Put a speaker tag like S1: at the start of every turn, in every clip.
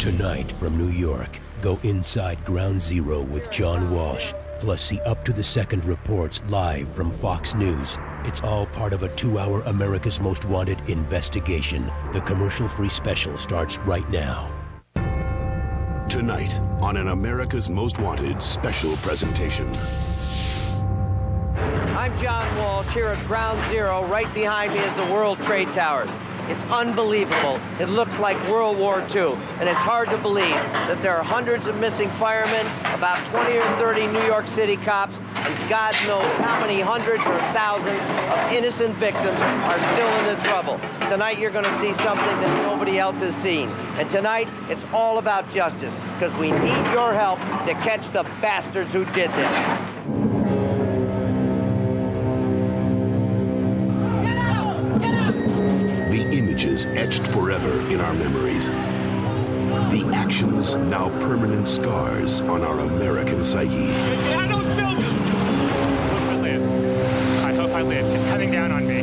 S1: Tonight from New York, go inside Ground Zero with John Walsh. Plus see up-to-the-second reports live from Fox News. It's all part of a 2-hour America's Most Wanted investigation. The commercial-free special starts right now.
S2: Tonight on an America's Most Wanted special presentation.
S3: I'm John Walsh here at Ground Zero. Right behind me is the World Trade Towers. It's unbelievable. It looks like World War II, and it's hard to believe that there are hundreds of missing firemen, about 20 or 30 New York City cops, and God knows how many hundreds or thousands of innocent victims are still in this rubble. Tonight you're going to see something that nobody else has seen. And tonight it's all about justice, because we need your help to catch the bastards who did this.
S2: Images etched forever in our memories. The actions now permanent scars on our American psyche.
S4: I hope I live. It's coming down on me.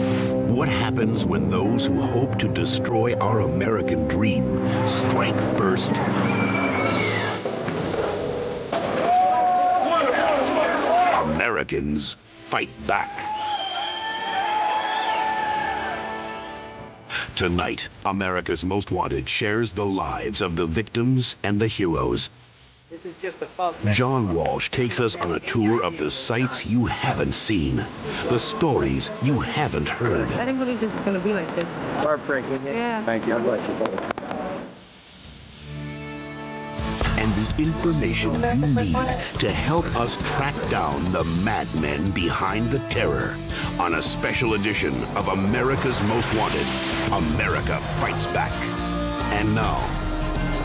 S2: What happens when those who hope to destroy our American dream strike first? Americans fight back. Tonight, America's Most Wanted shares the lives of the victims and the heroes.
S3: This is just above.
S2: John Walsh takes us on a tour of the sights you haven't seen, the stories you haven't heard.
S5: I didn't believe this was going to be like this.
S3: Heartbreaking.
S5: Yeah.
S3: Thank you. God bless you both.
S2: And the information you need to help us track down the madmen behind the terror on a special edition of America's Most Wanted, America Fights Back. And now,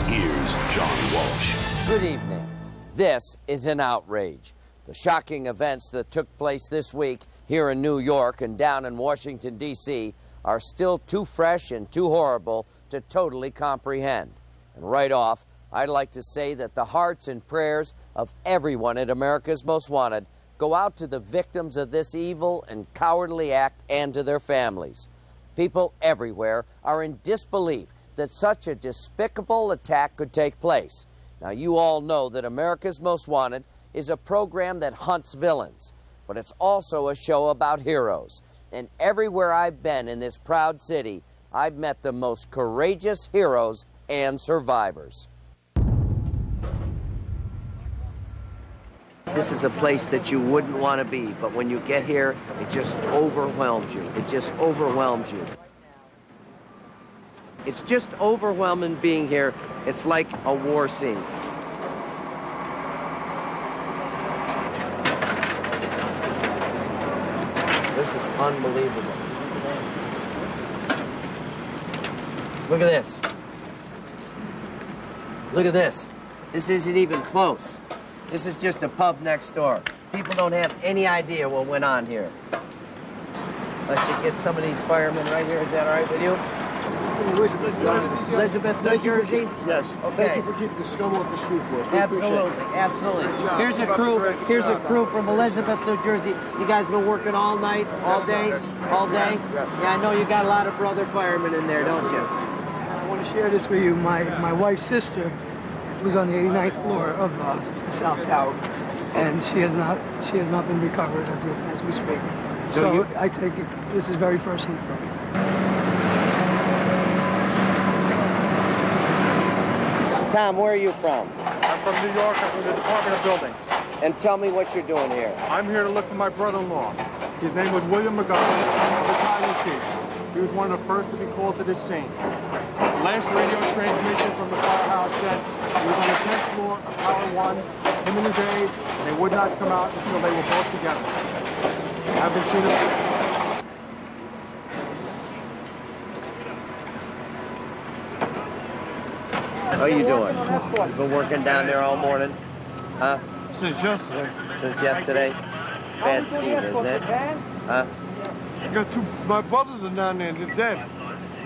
S2: here's John Walsh.
S3: Good evening. This is an outrage. The shocking events that took place this week here in New York and down in Washington, D.C. are still too fresh and too horrible to totally comprehend. And right off, I'd like to say that the hearts and prayers of everyone at America's Most Wanted go out to the victims of this evil and cowardly act and to their families. People everywhere are in disbelief that such a despicable attack could take place. Now, you all know that America's Most Wanted is a program that hunts villains, but it's also a show about heroes. And everywhere I've been in this proud city, I've met the most courageous heroes and survivors. This is a place that you wouldn't want to be, but when you get here, it just overwhelms you. It just overwhelms you. It's just overwhelming being here. It's like a war scene. This is unbelievable. Look at this. Look at this. This isn't even close. This is just a pub next door. People don't have any idea what went on here. Let's get some of these firemen right here. Is that all right with you?
S6: Elizabeth, John.
S3: Elizabeth, New Jersey?
S6: Yes.
S3: Okay.
S6: Thank you for keeping the scum off the street for us. We
S3: Absolutely, absolutely.
S6: job.
S3: Here's a crew. Here's a crew from Elizabeth, New Jersey. You guys been working all night, all day, all day?
S6: Yes.
S3: Yeah, I know you got a lot of brother firemen in there, don't you?
S7: I want to share this with you. My wife's sister was on the 89th floor of the South Tower, and she has not been recovered as we speak. So I take it this is very personal for me.
S3: Tom, where are you from?
S6: I'm from New York. I'm from the Department of Buildings.
S3: And tell me what you're doing here.
S6: I'm here to look for my brother-in-law. His name was William McGovern, battalion chief. He was one of the first to be called to this scene. Last radio transmission from the firehouse said he was on the 10th floor of Tower 1, him and his aide, and they would not come out until they were both together. I haven't seen him.
S3: How you doing? You've been working down there all morning? Huh?
S6: Since yesterday.
S3: Since yesterday? Bad scene, isn't it? Huh?
S6: I got my brothers are down there, they're dead.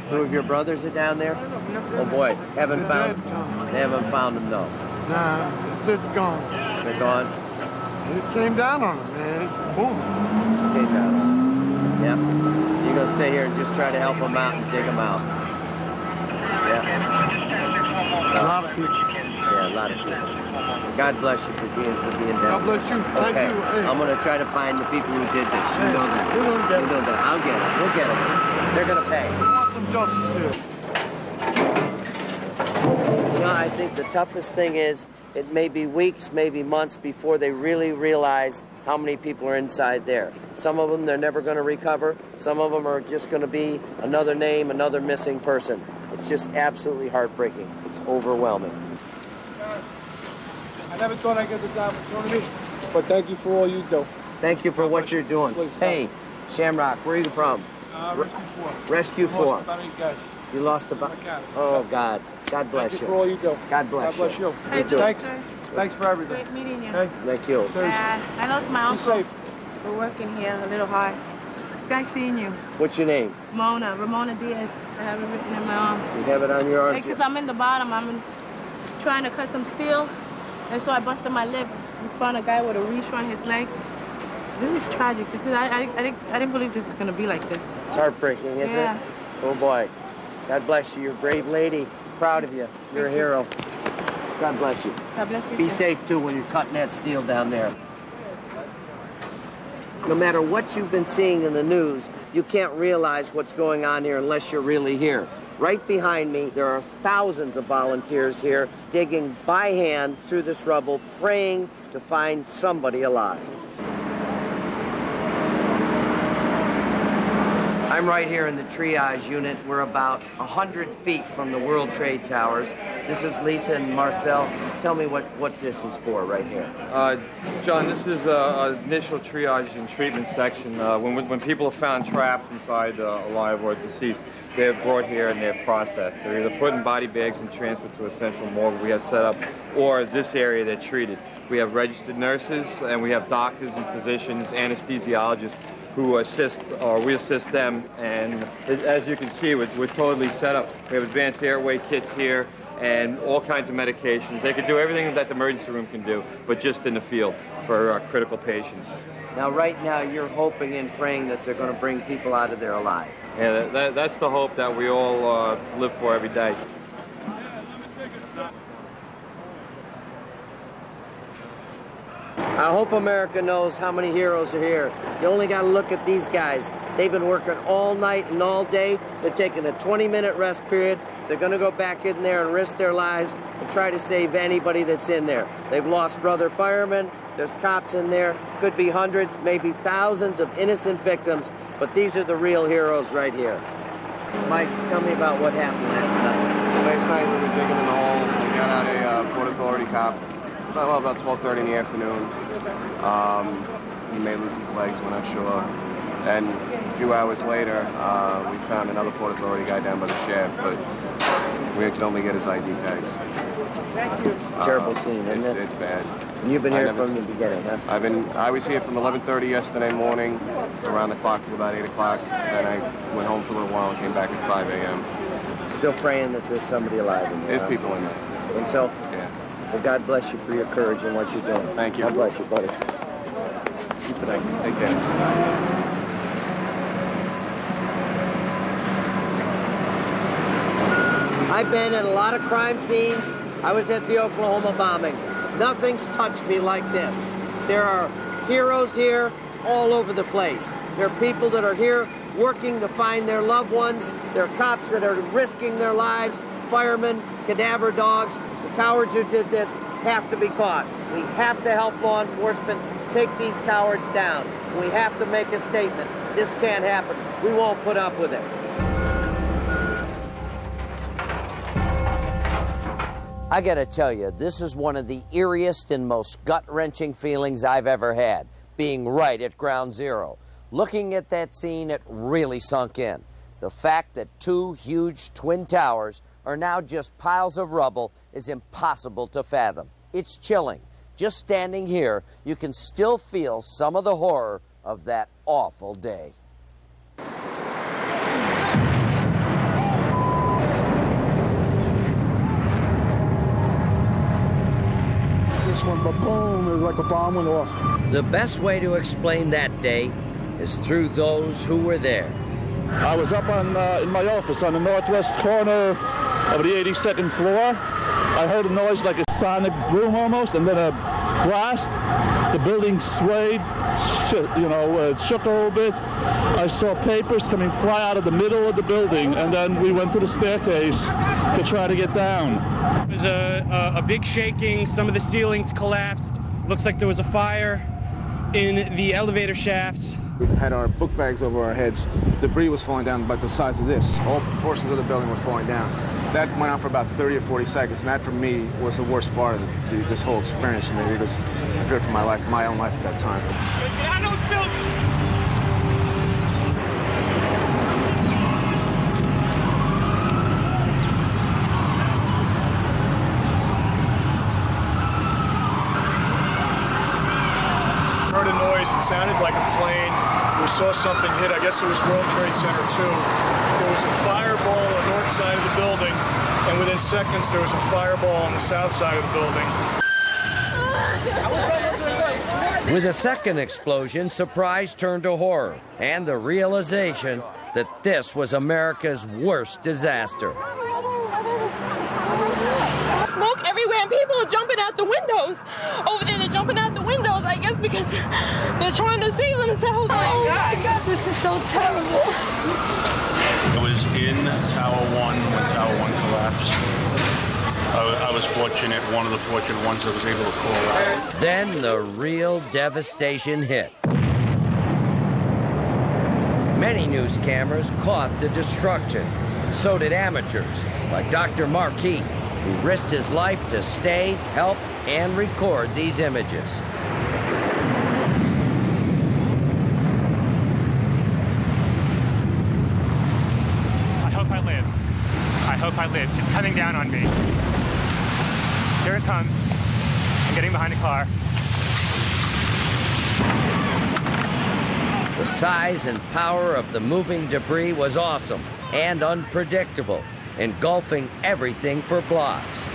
S3: Two of your brothers are down there? Oh boy,
S6: They're dead.
S3: They haven't found them, no.
S6: Nah, they're gone.
S3: They're gone?
S6: It came down on them, man. It's boom.
S3: Just came down. Yeah. You're gonna stay here and just try to help them out and dig them out. Yeah.
S6: A lot of people.
S3: Yeah, a lot of people. God bless you for being down.
S6: God bless you. Thank
S3: Okay,
S6: you. Hey.
S3: I'm going to try to find the people who did this. You know that.
S6: We're gonna get
S3: You know that. I'll get them. We'll get them. They're going to pay.
S6: We want some justice here.
S3: You know, I think the toughest thing is it may be weeks, maybe months before they really realize how many people are inside there. Some of them they're never going to recover. Some of them are just going to be another name, another missing person. It's just absolutely heartbreaking. It's overwhelming.
S5: I never thought I'd get this opportunity, but thank you for all you do.
S3: Thank you for what you're doing. Hey, Shamrock, where are you from?
S5: Rescue 4.
S3: Rescue 4.
S5: Lost about 8 guys.
S3: You lost about... Oh, God. God bless
S5: Thank you for all you do.
S3: God bless
S5: God bless you.
S3: You too.
S5: Thanks.
S8: Sir.
S5: Thanks for everything.
S8: Great meeting you.
S5: Hey,
S3: Thank you.
S5: seriously.
S8: I lost my
S5: Be
S8: uncle.
S5: safe.
S8: We're working here a little hard. This guy's seeing you.
S3: What's your name?
S8: Ramona Diaz. I have it written in my arm.
S3: You have it on your arm,
S8: Because
S3: too?
S8: I'm in the bottom. Trying to cut some steel, and so I busted my lip and found a guy with a leash on his leg. This is tragic. I didn't believe this is gonna be like this.
S3: It's heartbreaking, isn't
S8: Yeah.
S3: it? Oh, boy. God bless you. You're a brave lady. Proud of you. You're a hero. God bless you.
S8: God bless you.
S3: Be
S8: too.
S3: safe, too, when you're cutting that steel down there. No matter what you've been seeing in the news, you can't realize what's going on here unless you're really here. Right behind me, there are thousands of volunteers here digging by hand through this rubble, praying to find somebody alive. I'm right here in the triage unit. We're about 100 feet from the World Trade Towers. This is Lisa and Marcel. Tell me what this is for right here.
S9: John, this is an initial triage and treatment section. When people are found trapped inside alive or deceased, they're brought here and they're processed. They're either put in body bags and transferred to a central morgue we have set up, or this area they're treated. We have registered nurses, and we have doctors and physicians, anesthesiologists, who assist, or we assist them, and as you can see, we're totally set up. We have advanced airway kits here, and all kinds of medications. They can do everything that the emergency room can do, but just in the field for critical patients.
S3: Now, right now, you're hoping and praying that they're going to bring people out of there alive.
S9: Yeah, that's the hope that we all live for every day.
S3: I hope America knows how many heroes are here. You only got to look at these guys. They've been working all night and all day. They're taking a 20-minute rest period. They're going to go back in there and risk their lives and try to save anybody that's in there. They've lost brother firemen. There's cops in there. Could be hundreds, maybe thousands of innocent victims, but these are the real heroes right here. Mike, tell me about what happened last night.
S10: Last night we were digging in the hole. We got out a Port Authority cop about 12:30 in the afternoon. He may lose his legs, we're not sure. And a few hours later, we found another Port Authority guy down by the shaft, but we could only get his ID tags.
S3: Terrible scene, isn't it?
S10: It's bad.
S3: And you've been here from the beginning, huh?
S10: I was here from 11:30 yesterday morning, around the clock till about 8 o'clock. Then I went home for a little while and came back at 5 a.m.
S3: Still praying that there's somebody alive in there.
S10: There's people in there.
S3: Think so?
S10: Yeah.
S3: Well, God bless you for your courage and what you're doing.
S10: Thank you.
S3: God bless you, buddy.
S10: Thank you. Take care.
S3: I've been at a lot of crime scenes. I was at the Oklahoma bombing. Nothing's touched me like this. There are heroes here all over the place. There are people that are here working to find their loved ones. There are cops that are risking their lives, firemen, cadaver dogs. The cowards who did this have to be caught. We have to help law enforcement take these cowards down. We have to make a statement. This can't happen. We won't put up with it. I gotta tell you, this is one of the eeriest and most gut-wrenching feelings I've ever had, being right at ground zero. Looking at that scene, it really sunk in. The fact that two huge twin towers are now just piles of rubble is impossible to fathom. It's chilling. Just standing here, you can still feel some of the horror of that awful day.
S6: This one, but boom, it was like a bomb went off.
S3: The best way to explain that day is through those who were there.
S11: I was up on in my office on the northwest corner of the 82nd floor. I heard a noise like a sonic boom almost, and then a blast. The building swayed, shook a little bit. I saw papers coming fly out of the middle of the building, and then we went to the staircase to try to get down.
S12: There was a big shaking. Some of the ceilings collapsed. Looks like there was a fire in the elevator shafts.
S13: We had our book bags over our heads. Debris was falling down about the size of this. All portions of the building were falling down. That went on for about 30 or 40 seconds, and that for me was the worst part of this whole experience for me, because I feared for my own life at that time.
S6: Heard a noise. It sounded like a plane. We saw something hit. I guess it was World Trade Center 2. There was a fireball on the north side of the building, and within seconds there was a fireball on the south side of the building.
S3: With a second explosion, surprise turned to horror and the realization that this was America's worst disaster.
S14: Smoke everywhere, and people are jumping out the windows. Over there, they're jumping out the windows, I guess, because they're trying to save themselves. Oh my God, this is so terrible.
S15: I was in Tower 1 when Tower 1 collapsed. I was fortunate, one of the fortunate ones that was able to call out.
S3: Then the real devastation hit. Many news cameras caught the destruction. So did amateurs, like Dr. Mark Heath, who risked his life to stay, help, and record these images.
S4: I hope I live. I hope I live. It's coming down on me. Here it comes. I'm getting behind the car.
S3: The size and power of the moving debris was awesome and unpredictable, engulfing everything for blocks.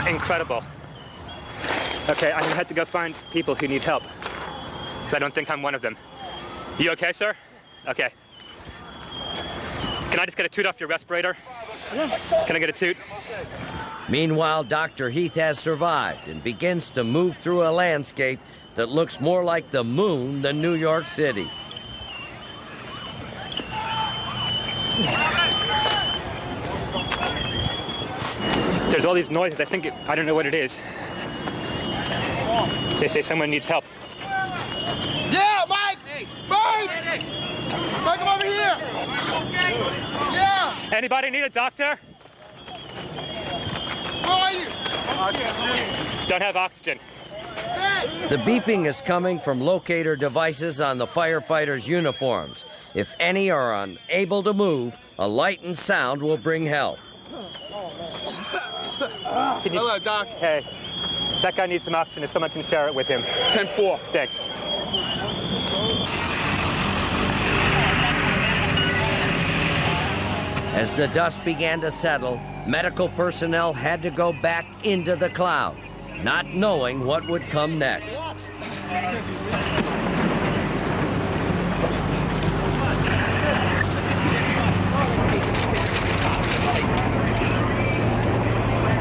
S4: Incredible. Okay, I'm gonna have to go find people who need help. I don't think I'm one of them. You okay, sir? Okay. Can I just get a toot off your respirator? Can I get a toot?
S3: Meanwhile, Dr. Heath has survived and begins to move through a landscape that looks more like the moon than New York City.
S4: There's all these noises. I don't know what it is. They say someone needs help.
S6: Yeah, Mike! Mike! Mike, come over here! Yeah!
S4: Anybody need a doctor?
S6: Where are you?
S4: Don't have oxygen.
S3: The beeping is coming from locator devices on the firefighters' uniforms. If any are unable to move, a light and sound will bring help.
S4: Hello, Doc. Hey, that guy needs some oxygen if someone can share it with him.
S6: 10-4.
S4: Thanks.
S3: As the dust began to settle, medical personnel had to go back into the cloud, not knowing what would come next.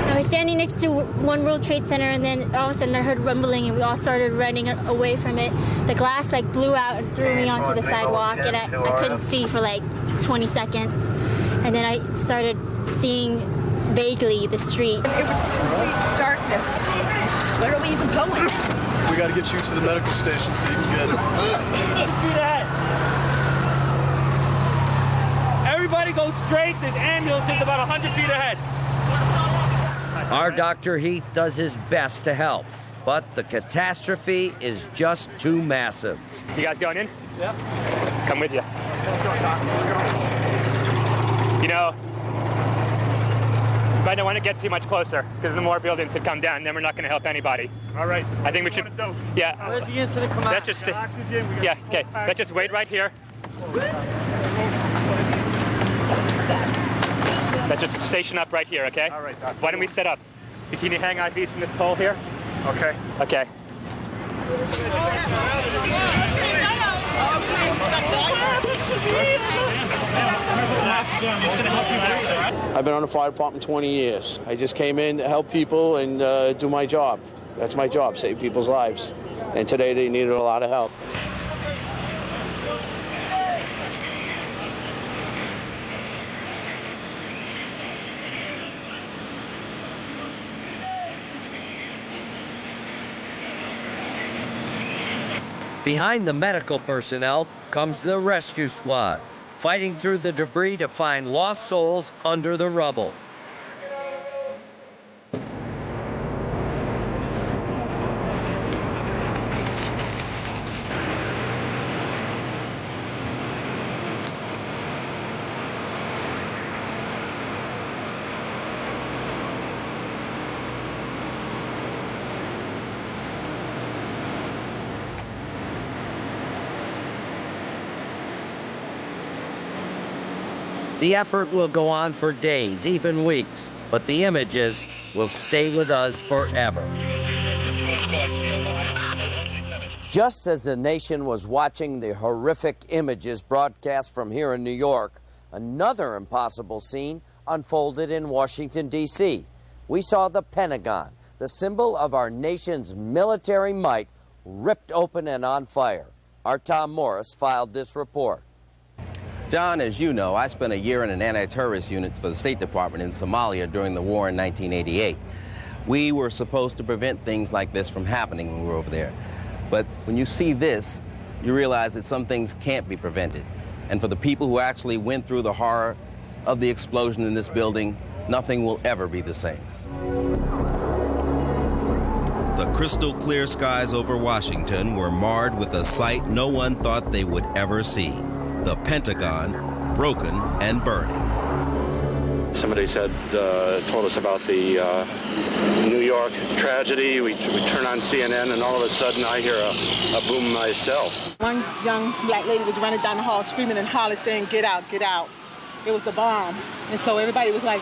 S16: I was standing next to One World Trade Center, and then all of a sudden I heard rumbling, and we all started running away from it. The glass blew out and threw me onto the sidewalk, and I couldn't see for 20 seconds. And then I started seeing vaguely the street.
S17: It was complete darkness. Where are we even going?
S6: We got to get you to the medical station so you can get it.
S4: Everybody go straight. This ambulance is about 100 feet ahead.
S3: Our Dr. Heath does his best to help, but the catastrophe is just too massive.
S4: You guys going in?
S6: Yeah.
S4: Come with you. You know, But I don't want to get too much closer, because the more buildings could come down, then we're not going to help anybody.
S12: All right.
S4: I think we should. Yeah.
S12: Where's the incident come out?
S4: Let's just. Yeah. Okay. Let's just wait right here. Let's just station up right here, okay?
S12: All right.
S4: Why don't we set up? Can you hang IVs from this pole here?
S12: Okay.
S4: Okay.
S18: I've been on the fire department 20 years. I just came in to help people and do my job. That's my job, save people's lives. And today they needed a lot of help.
S3: Behind the medical personnel comes the rescue squad, fighting through the debris to find lost souls under the rubble. The effort will go on for days, even weeks, but the images will stay with us forever. Just as the nation was watching the horrific images broadcast from here in New York, another impossible scene unfolded in Washington, D.C. We saw the Pentagon, the symbol of our nation's military might, ripped open and on fire. Our Tom Morris filed this report.
S19: John, as you know, I spent a year in an anti-terrorist unit for the State Department in Somalia during the war in 1988. We were supposed to prevent things like this from happening when we were over there. But when you see this, you realize that some things can't be prevented. And for the people who actually went through the horror of the explosion in this building, nothing will ever be the same.
S20: The crystal clear skies over Washington were marred with a sight no one thought they would ever see. The Pentagon, broken and burning.
S21: Somebody told us about the New York tragedy. We turn on CNN and all of a sudden I hear a boom myself.
S17: One young black lady was running down the hall screaming and hollering saying, "Get out, get out." It was a bomb. And so everybody was like,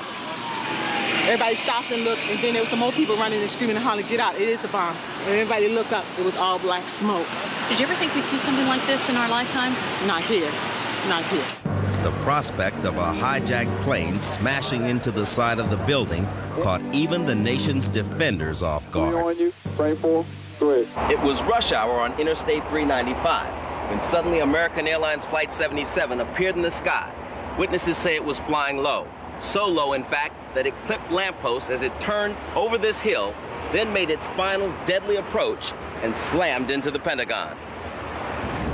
S17: everybody stopped and looked, and then there was some more people running and screaming and hollering, "Get out, it is a bomb." And everybody looked up, it was all black smoke.
S22: Did you ever think we'd see something like this in our lifetime?
S17: Not here, not here.
S20: The prospect of a hijacked plane smashing into the side of the building caught even the nation's defenders off guard.
S19: It was rush hour on Interstate 395 when suddenly American Airlines Flight 77 appeared in the sky. Witnesses say it was flying low. So low, in fact, that it clipped lampposts as it turned over this hill, then made its final deadly approach and slammed into the Pentagon.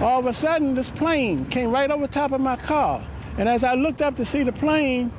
S23: All of a sudden, this plane came right over top of my car. And as I looked up to see the plane,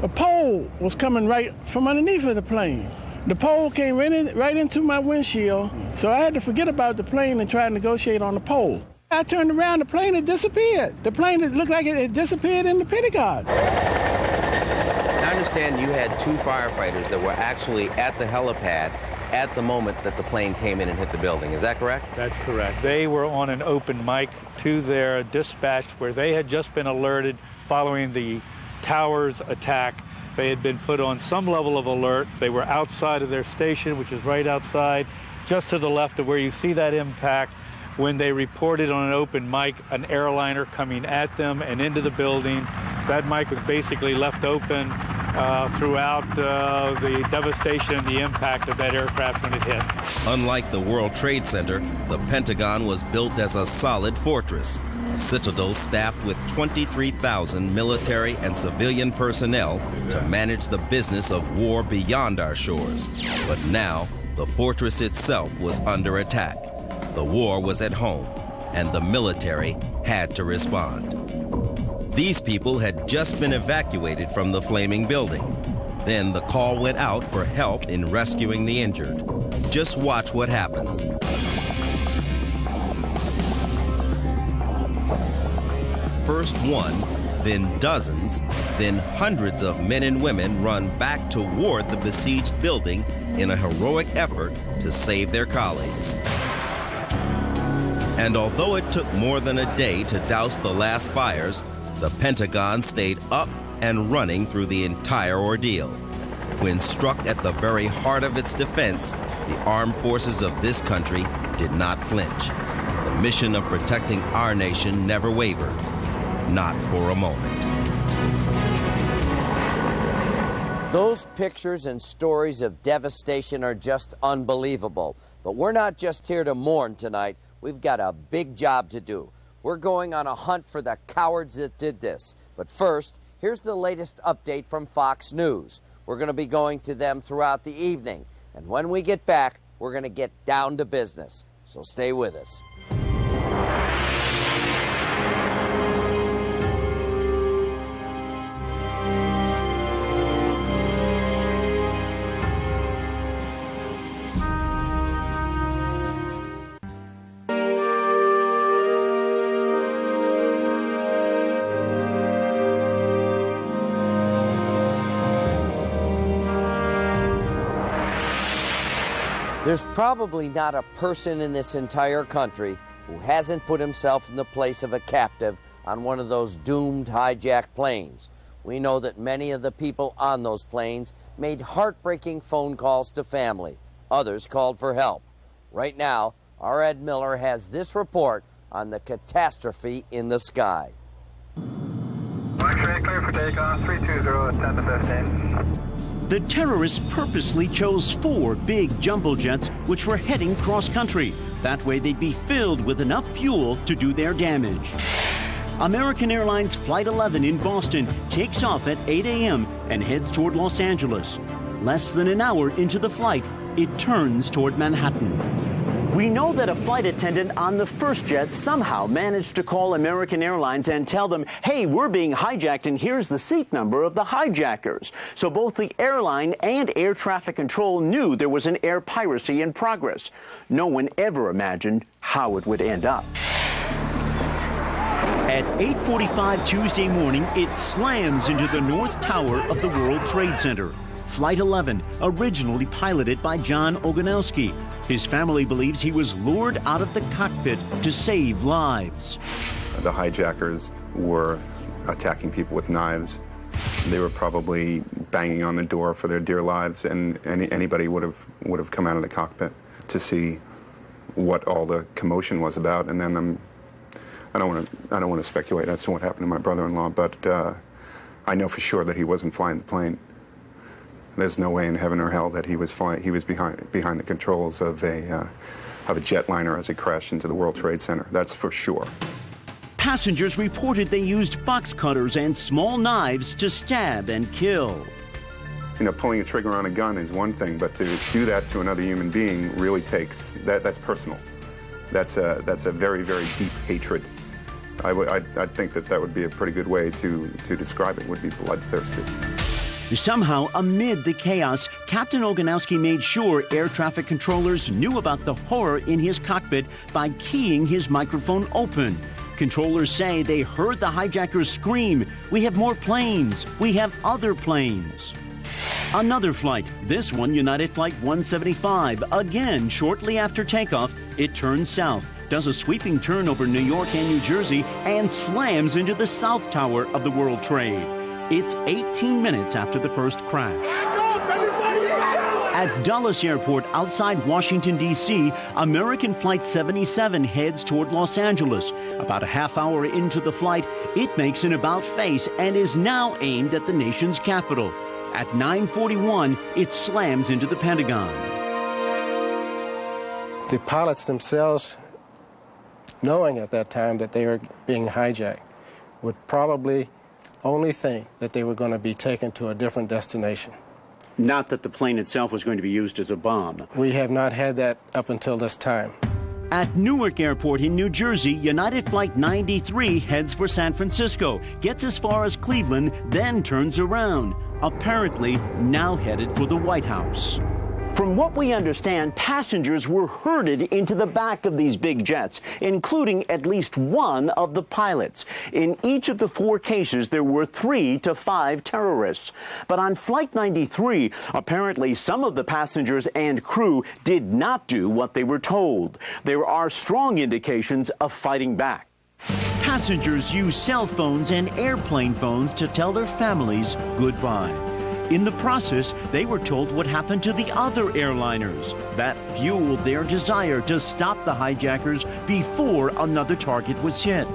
S23: a pole was coming right from underneath of the plane. The pole came right into my windshield, so I had to forget about the plane and try to negotiate on the pole. I turned around, the plane had disappeared. The plane looked like it had disappeared in the Pentagon.
S19: I understand you had two firefighters that were actually at the helipad at the moment that the plane came in and hit the building. Is that correct?
S24: That's correct. They were on an open mic to their dispatch where they had just been alerted following the towers attack. They had been put on some level of alert. They were outside of their station, which is right outside, just to the left of where you see that impact, when they reported on an open mic an airliner coming at them and into the building. That mic was basically left open throughout the devastation and the impact of that aircraft when it hit.
S20: Unlike the World Trade Center, the Pentagon was built as a solid fortress, a citadel staffed with 23,000 military and civilian personnel to manage the business of war beyond our shores. But now, the fortress itself was under attack. The war was at home, and the military had to respond. These people had just been evacuated from the flaming building. Then the call went out for help in rescuing the injured. Just watch what happens. First one, then dozens, then hundreds of men and women run back toward the besieged building in a heroic effort to save their colleagues. And although it took more than a day to douse the last fires, the Pentagon stayed up and running through the entire ordeal. When struck at the very heart of its defense, the armed forces of this country did not flinch. The mission of protecting our nation never wavered, not for a moment.
S3: Those pictures and stories of devastation are just unbelievable. But we're not just here to mourn tonight. We've got a big job to do. We're going on a hunt for the cowards that did this. But first, here's the latest update from Fox News. We're going to be going to them throughout the evening. And when we get back, we're going to get down to business. So stay with us. There's probably not a person in this entire country who hasn't put himself in the place of a captive on one of those doomed hijacked planes. We know that many of the people on those planes made heartbreaking phone calls to family. Others called for help. Right now, our Ed Miller has this report on the catastrophe in the sky.
S1: X-ray clear for takeoff, 320 at 10 to 15.
S2: The terrorists purposely chose 4 big jumbo jets which were heading cross-country. That way they'd be filled with enough fuel to do their damage. American Airlines Flight 11 in Boston takes off at 8 a.m. and heads toward Los Angeles. Less than an hour into the flight, it turns toward Manhattan. We know that a flight attendant on the first jet somehow managed to call American Airlines and tell them, hey, we're being hijacked and here's the seat number of the hijackers. So both the airline and air traffic control knew there was an air piracy in progress. No one ever imagined how it would end up. At 8:45 Tuesday morning, it slams into the North Tower of the World Trade Center. Flight 11, originally piloted by John Ogonowski. His family believes he was lured out of the cockpit to save lives.
S5: The hijackers were attacking people with knives. They were probably banging on the door for their dear lives, and anybody would have come out of the cockpit to see what all the commotion was about. And then I don't want to speculate as to what happened to my brother-in-law, but I know for sure that he wasn't flying the plane. There's no way in heaven or hell that he was flying. He was behind the controls of a jetliner as it crashed into the World Trade Center. That's for sure.
S2: Passengers reported they used box cutters and small knives to stab and kill.
S5: You know, pulling a trigger on a gun is one thing, but to do that to another human being really takes that's personal. That's a very, very deep hatred. I think that would be a pretty good way to describe it. Would be bloodthirsty.
S2: Somehow, amid the chaos, Captain Ogonowski made sure air traffic controllers knew about the horror in his cockpit by keying his microphone open. Controllers say they heard the hijackers scream, "We have more planes! We have other planes!" Another flight, this one United Flight 175. Again, shortly after takeoff, it turns south, does a sweeping turn over New York and New Jersey, and slams into the South Tower of the World Trade. It's 18 minutes after the first crash. At Dulles Airport outside Washington, D.C., American Flight 77 heads toward Los Angeles. About a half hour into the flight, it makes an about-face and is now aimed at the nation's capital. At 9:41, it slams into the Pentagon.
S7: The pilots themselves, knowing at that time that they were being hijacked, would probably only think that they were going to be taken to a different destination.
S2: Not that the plane itself was going to be used as a bomb.
S7: We have not had that up until this time.
S2: At Newark Airport in New Jersey, United Flight 93 heads for San Francisco, gets as far as Cleveland, then turns around. Apparently now headed for the White House. From what we understand, passengers were herded into the back of these big jets, including at least one of the pilots. In each of the 4 cases, there were 3 to 5 terrorists. But on Flight 93, apparently some of the passengers and crew did not do what they were told. There are strong indications of fighting back. Passengers use cell phones and airplane phones to tell their families goodbye. In the process, they were told what happened to the other airliners. That fueled their desire to stop the hijackers before another target was hit.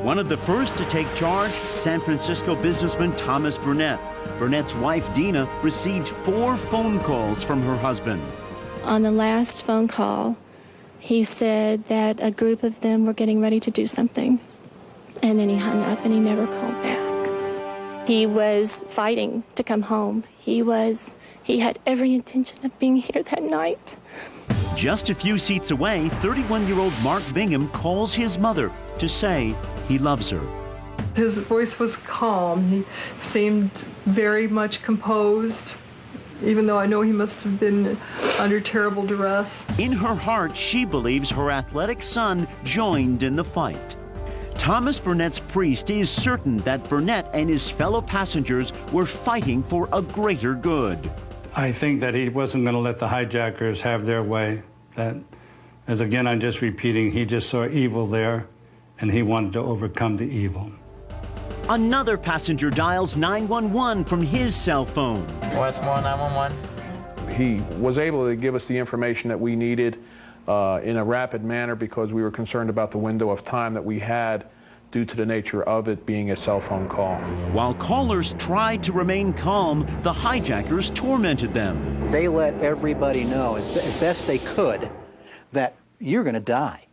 S2: One of the first to take charge, San Francisco businessman Thomas Burnett. Burnett's wife, Dina, received 4 phone calls from her husband.
S16: On the last phone call, he said that a group of them were getting ready to do something. And then he hung up and he never called back. He was fighting to come home. He had every intention of being here that night.
S2: Just a few seats away, 31-year-old Mark Bingham calls his mother to say he loves her.
S8: His voice was calm. He seemed very much composed, even though I know he must have been under terrible duress.
S2: In her heart, she believes her athletic son joined in the fight. Thomas Burnett's priest is certain that Burnett and his fellow passengers were fighting for a greater good.
S9: I think that he wasn't going to let the hijackers have their way. That, as again, I'm just repeating, he just saw evil there, and he wanted to overcome the evil.
S2: Another passenger dials 911 from his cell phone.
S10: Westmore 911.
S13: He was able to give us the information that we needed in a rapid manner because we were concerned about the window of time that we had due to the nature of it being a cell phone call.
S2: While callers tried to remain calm, the hijackers tormented them.
S11: They let everybody know as best they could that you're going to die.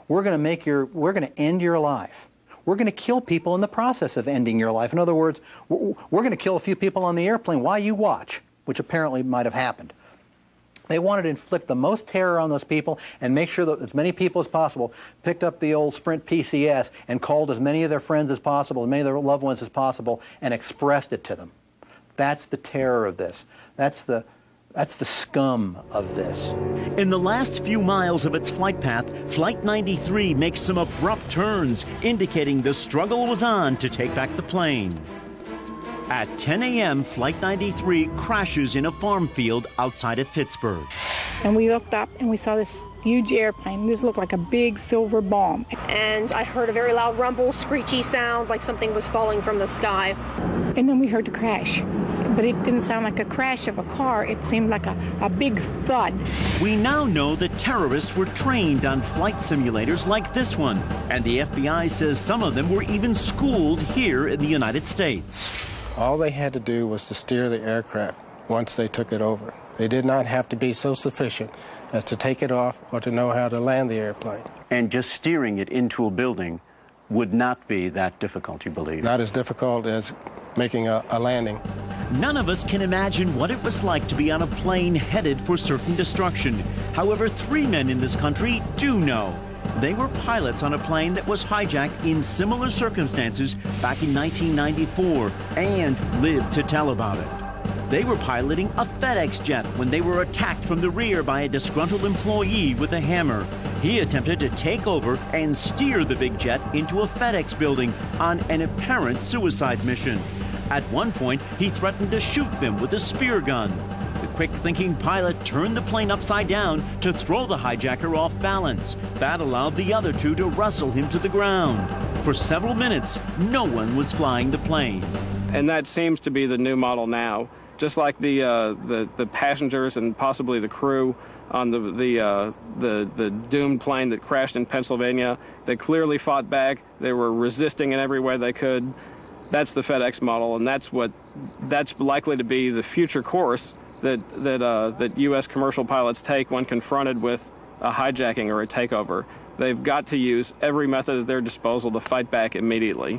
S11: We're going to end your life. We're going to kill people in the process of ending your life. In other words, we're going to kill a few people on the airplane while you watch, which apparently might have happened. They wanted to inflict the most terror on those people and make sure that as many people as possible picked up the old Sprint PCS and called as many of their friends as possible, as many of their loved ones as possible, and expressed it to them. That's the terror of this. That's the scum of this.
S2: In the last few miles of its flight path, Flight 93 makes some abrupt turns, indicating the struggle was on to take back the plane. At 10 a.m., Flight 93 crashes in a farm field outside of Pittsburgh.
S25: And we looked up and we saw this huge airplane. This looked like a big silver bomb.
S26: And I heard a very loud rumble, screechy sound, like something was falling from the sky.
S25: And then we heard the crash. But it didn't sound like a crash of a car. It seemed like a big thud.
S2: We now know that terrorists were trained on flight simulators like this one. And the FBI says some of them were even schooled here in the United States.
S7: All they had to do was to steer the aircraft once they took it over. They did not have to be so sufficient as to take it off or to know how to land the airplane.
S2: And just steering it into a building would not be that difficult, you believe?
S7: Not as difficult as making a landing.
S2: None of us can imagine what it was like to be on a plane headed for certain destruction. However, 3 men in this country do know. They were pilots on a plane that was hijacked in similar circumstances back in 1994 and lived to tell about it. They were piloting a FedEx jet when they were attacked from the rear by a disgruntled employee with a hammer. He attempted to take over and steer the big jet into a FedEx building on an apparent suicide mission. At one point, he threatened to shoot them with a spear gun. The quick-thinking pilot turned the plane upside down to throw the hijacker off balance. That allowed the other 2 to wrestle him to the ground. For several minutes, no one was flying the plane.
S27: And that seems to be the new model now. Just like the passengers and possibly the crew on the doomed plane that crashed in Pennsylvania, they clearly fought back. They were resisting in every way they could. That's the FedEx model, and that's likely to be the future course that U.S. commercial pilots take when confronted with a hijacking or a takeover. They've got to use every method at their disposal to fight back immediately.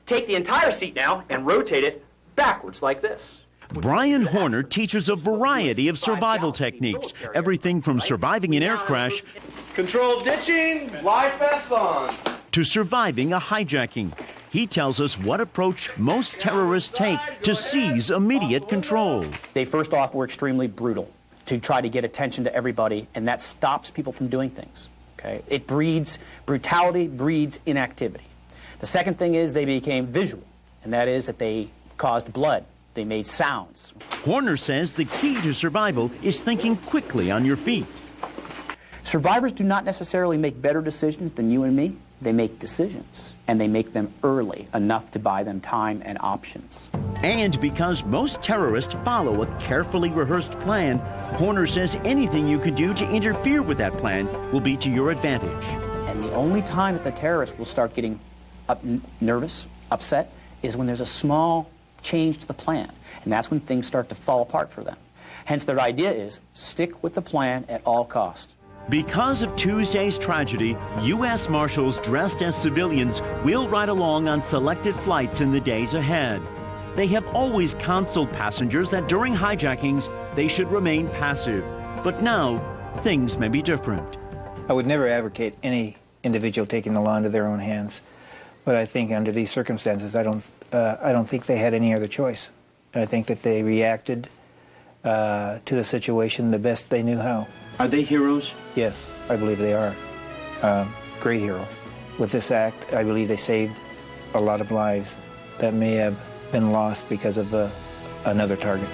S28: Take the entire seat now and rotate it backwards like this.
S2: Brian Horner teaches a variety of survival techniques, everything from surviving an air crash,
S18: Controlled ditching, live vest on,
S2: to surviving a hijacking. He tells us what approach most terrorists take to seize immediate control.
S29: They first off were extremely brutal.
S4: to try to get attention to everybody, and that stops people from doing things. Okay? It breeds brutality, breeds inactivity. The second thing is they became visual, and that is that they caused blood. They made sounds.
S2: Horner says the key to survival is thinking quickly on your feet.
S4: Survivors do not necessarily make better decisions than you and me. They make decisions, and they make them early, enough to buy them time and options.
S2: And because most terrorists follow a carefully rehearsed plan, Horner says anything you can do to interfere with that plan will be to your advantage.
S4: And the only time that the terrorists will start getting nervous, upset, is when there's a small change to the plan. And that's when things start to fall apart for them. Hence, their idea is stick with the plan at all costs.
S2: Because of Tuesday's tragedy, U.S. Marshals dressed as civilians will ride along on selected flights in the days ahead. They have always counseled passengers that during hijackings, they should remain passive. But now, things may be different.
S6: I would never advocate any individual taking the law into their own hands. But I think under these circumstances, I don't think they had any other choice. I think that they reacted to the situation the best they knew how.
S2: Are they heroes?
S6: Yes, I believe they are. Great heroes. With this act, I believe they saved a lot of lives that may have been lost because of another target.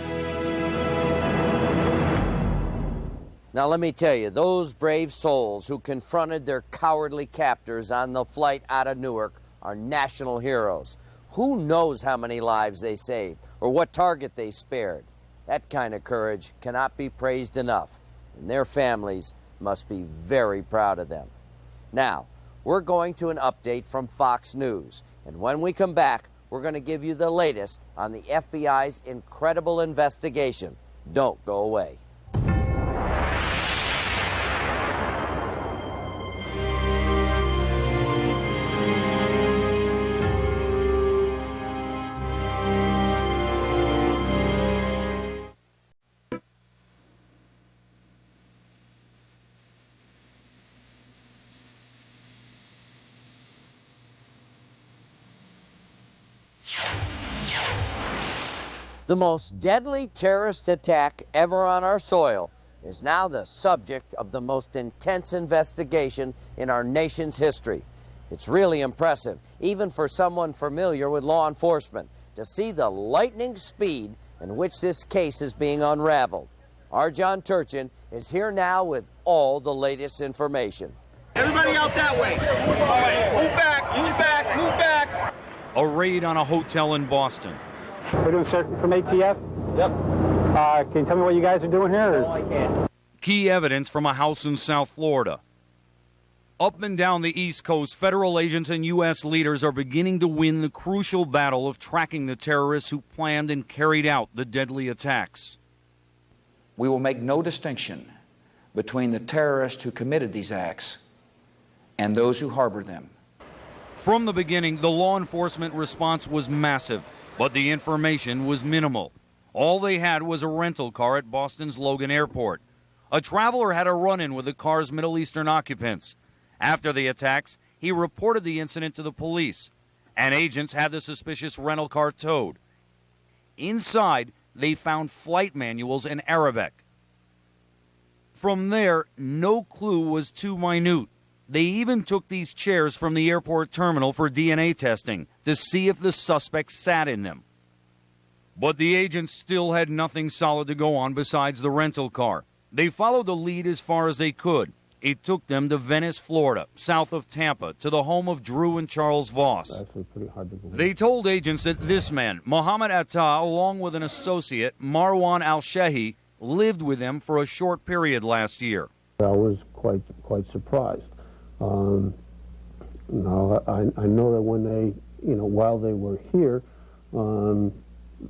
S3: Now let me tell you, those brave souls who confronted their cowardly captors on the flight out of Newark are national heroes. Who knows how many lives they saved or what target they spared? That kind of courage cannot be praised enough, and their families must be very proud of them. Now, we're going to an update from Fox News, and when we come back, we're going to give you the latest on the FBI's incredible investigation. Don't go away. The most deadly terrorist attack ever on our soil is now the subject of the most intense investigation in our nation's history. It's really impressive, even for someone familiar with law enforcement, to see the lightning speed in which this case is being unraveled. Our John Turchin is here now with all the latest information.
S12: Everybody out that way. Move back, move back, move back.
S14: A raid on a hotel in Boston.
S15: We're doing search from ATF? Yep. Can you tell me what you guys are doing here?
S12: No, I can't.
S14: Key evidence from a house in South Florida. Up and down the East Coast, federal agents and U.S. leaders are beginning to win the crucial battle of tracking the terrorists who planned and carried out the deadly attacks.
S17: We will make no distinction between the terrorists who committed these acts and those who harbored them.
S14: From the beginning, the law enforcement response was massive, but the information was minimal. All they had was a rental car at Boston's Logan Airport. A traveler had a run-in with the car's Middle Eastern occupants. After the attacks, he reported the incident to the police, and agents had the suspicious rental car towed. Inside, they found flight manuals in Arabic. From there, no clue was too minute. They even took these chairs from the airport terminal for DNA testing to see if the suspects sat in them. But the agents still had nothing solid to go on besides the rental car. They followed the lead as far as they could. It took them to Venice, Florida, south of Tampa, to the home of Drew and Charles Voss. They told agents that this man, Mohammed Atta, along with an associate, Marwan al-Shehi, lived with them for a short period last year.
S21: I was quite surprised. Now, I know that when they, while they were here,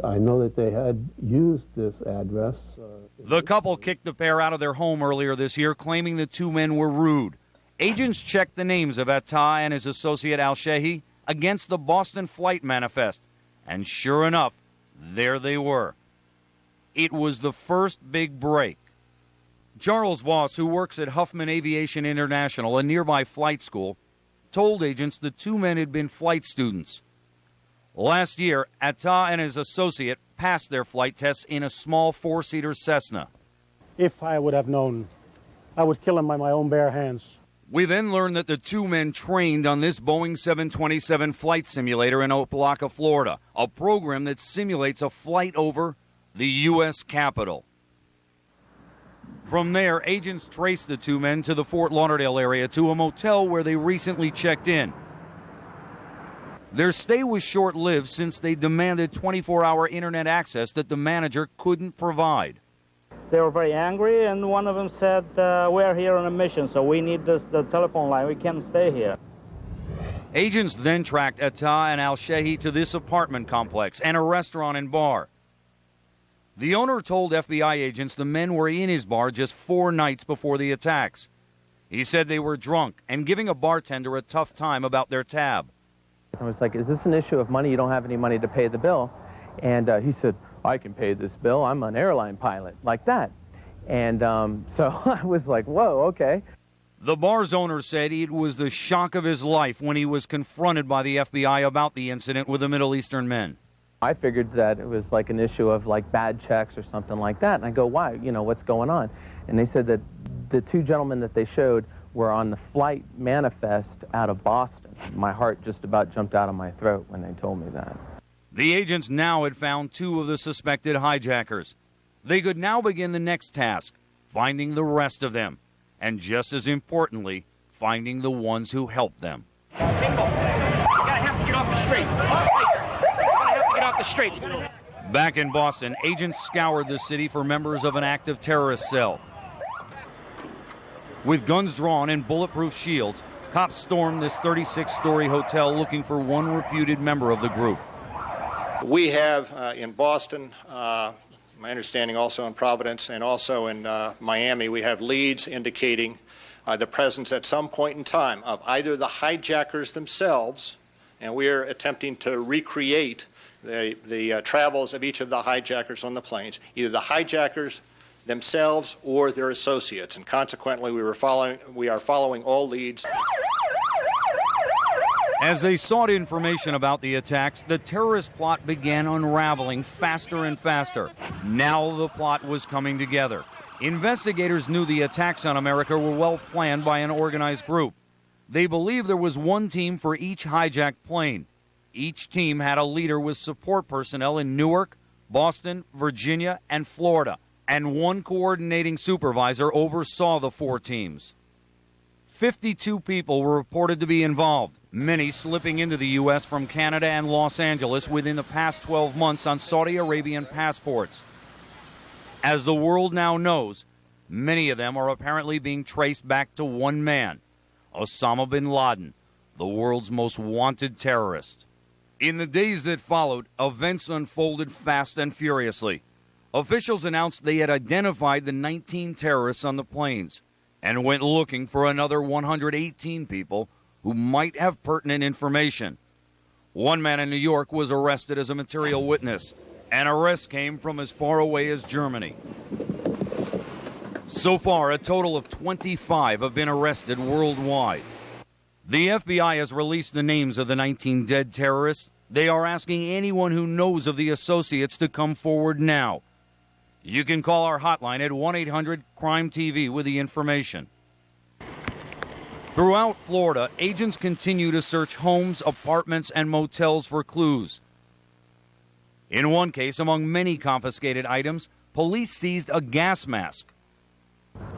S21: I know that they had used this address.
S14: The couple kicked the pair out of their home earlier this year, claiming the two men were rude. Agents checked the names of Atta and his associate al-Shehi against the Boston flight manifest, and sure enough, there they were. It was the first big break. Charles Voss, who works at Huffman Aviation International, a nearby flight school, told agents the two men had been flight students. Last year, Atta and his associate passed their flight tests in a small four-seater Cessna.
S1: if I would have known. I would kill him by my own bare hands.
S14: We then learned that the two men trained on this Boeing 727 flight simulator in Opelika, Florida, a program that simulates a flight over the U.S. Capitol. From there, agents traced the two men to the Fort Lauderdale area to a motel where they recently checked in. Their stay was short-lived since they demanded 24-hour internet access that the manager couldn't provide.
S5: They were very angry, and one of them said, we're here on a mission, so we need the telephone line. We can't stay here.
S14: Agents then tracked Atta and al-Shehi to this apartment complex and a restaurant and bar. The owner told FBI agents the men were in his bar just 4 nights before the attacks. He said they were drunk and giving a bartender a tough time about their tab.
S16: I was like, is this an issue of money? You don't have any money to pay the bill? And he said, I can pay this bill. I'm an airline pilot, like that. And so I was like, whoa, okay.
S14: The bar's owner said it was the shock of his life when he was confronted by the FBI about the incident with the Middle Eastern men.
S16: I figured that it was like an issue of like bad checks or something like that. And I go, why? You know, what's going on? And they said that the two gentlemen that they showed were on the flight manifest out of Boston. My heart just about jumped out of my throat when they told me that.
S14: The agents now had found 2 of the suspected hijackers. They could now begin the next task, finding the rest of them. And just as importantly, finding the ones who helped them.
S12: Bingo. You're gonna have to get off the street. You're gonna have to get off the street.
S14: Back in Boston, agents scoured the city for members of an active terrorist cell. With guns drawn and bulletproof shields, cops stormed this 36-story hotel looking for one reputed member of the group.
S19: We have in Boston, my understanding also in Providence and also in Miami, we have leads indicating the presence at some point in time of either the hijackers themselves, and we are attempting to recreate the travels of each of the hijackers on the planes, either the hijackers themselves or their associates, and consequently we are following all leads.
S14: As they sought information about the attacks, the terrorist plot began unraveling faster and faster. Now the plot was coming together. Investigators knew the attacks on America were well planned by an organized group. They believed there was one team for each hijacked plane. Each team had a leader with support personnel in Newark, Boston, Virginia, and Florida, and one coordinating supervisor oversaw the 4 teams. 52 people were reported to be involved, many slipping into the U.S. from Canada and Los Angeles within the past 12 months on Saudi Arabian passports. As the world now knows, many of them are apparently being traced back to one man, Osama bin Laden, the world's most wanted terrorist. In the days that followed, events unfolded fast and furiously. Officials announced they had identified the 19 terrorists on the planes and went looking for another 118 people who might have pertinent information. One man in New York was arrested as a material witness. An arrest came from as far away as Germany. So far, a total of 25 have been arrested worldwide. The FBI has released the names of the 19 dead terrorists. They are asking anyone who knows of the associates to come forward now. You can call our hotline at 1-800-CRIME-TV with the information. Throughout Florida, agents continue to search homes, apartments, and motels for clues. In one case, among many confiscated items, police seized a gas mask.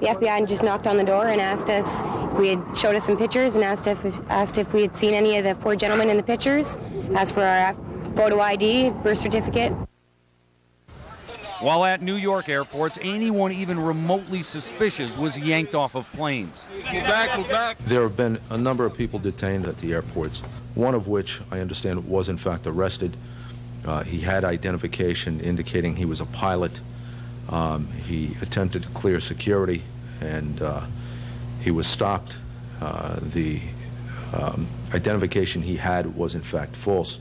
S20: The FBI just knocked on the door and asked us if we had showed us some pictures and asked if we had seen any of the 4 gentlemen in the pictures, asked for our photo ID, birth certificate.
S14: While at New York airports, anyone even remotely suspicious was yanked off of planes.
S22: Move back. There have been a number of people detained at the airports, one of which I understand was in fact arrested. He had identification indicating he was a pilot. He attempted to clear security, and he was stopped. The identification he had was in fact false.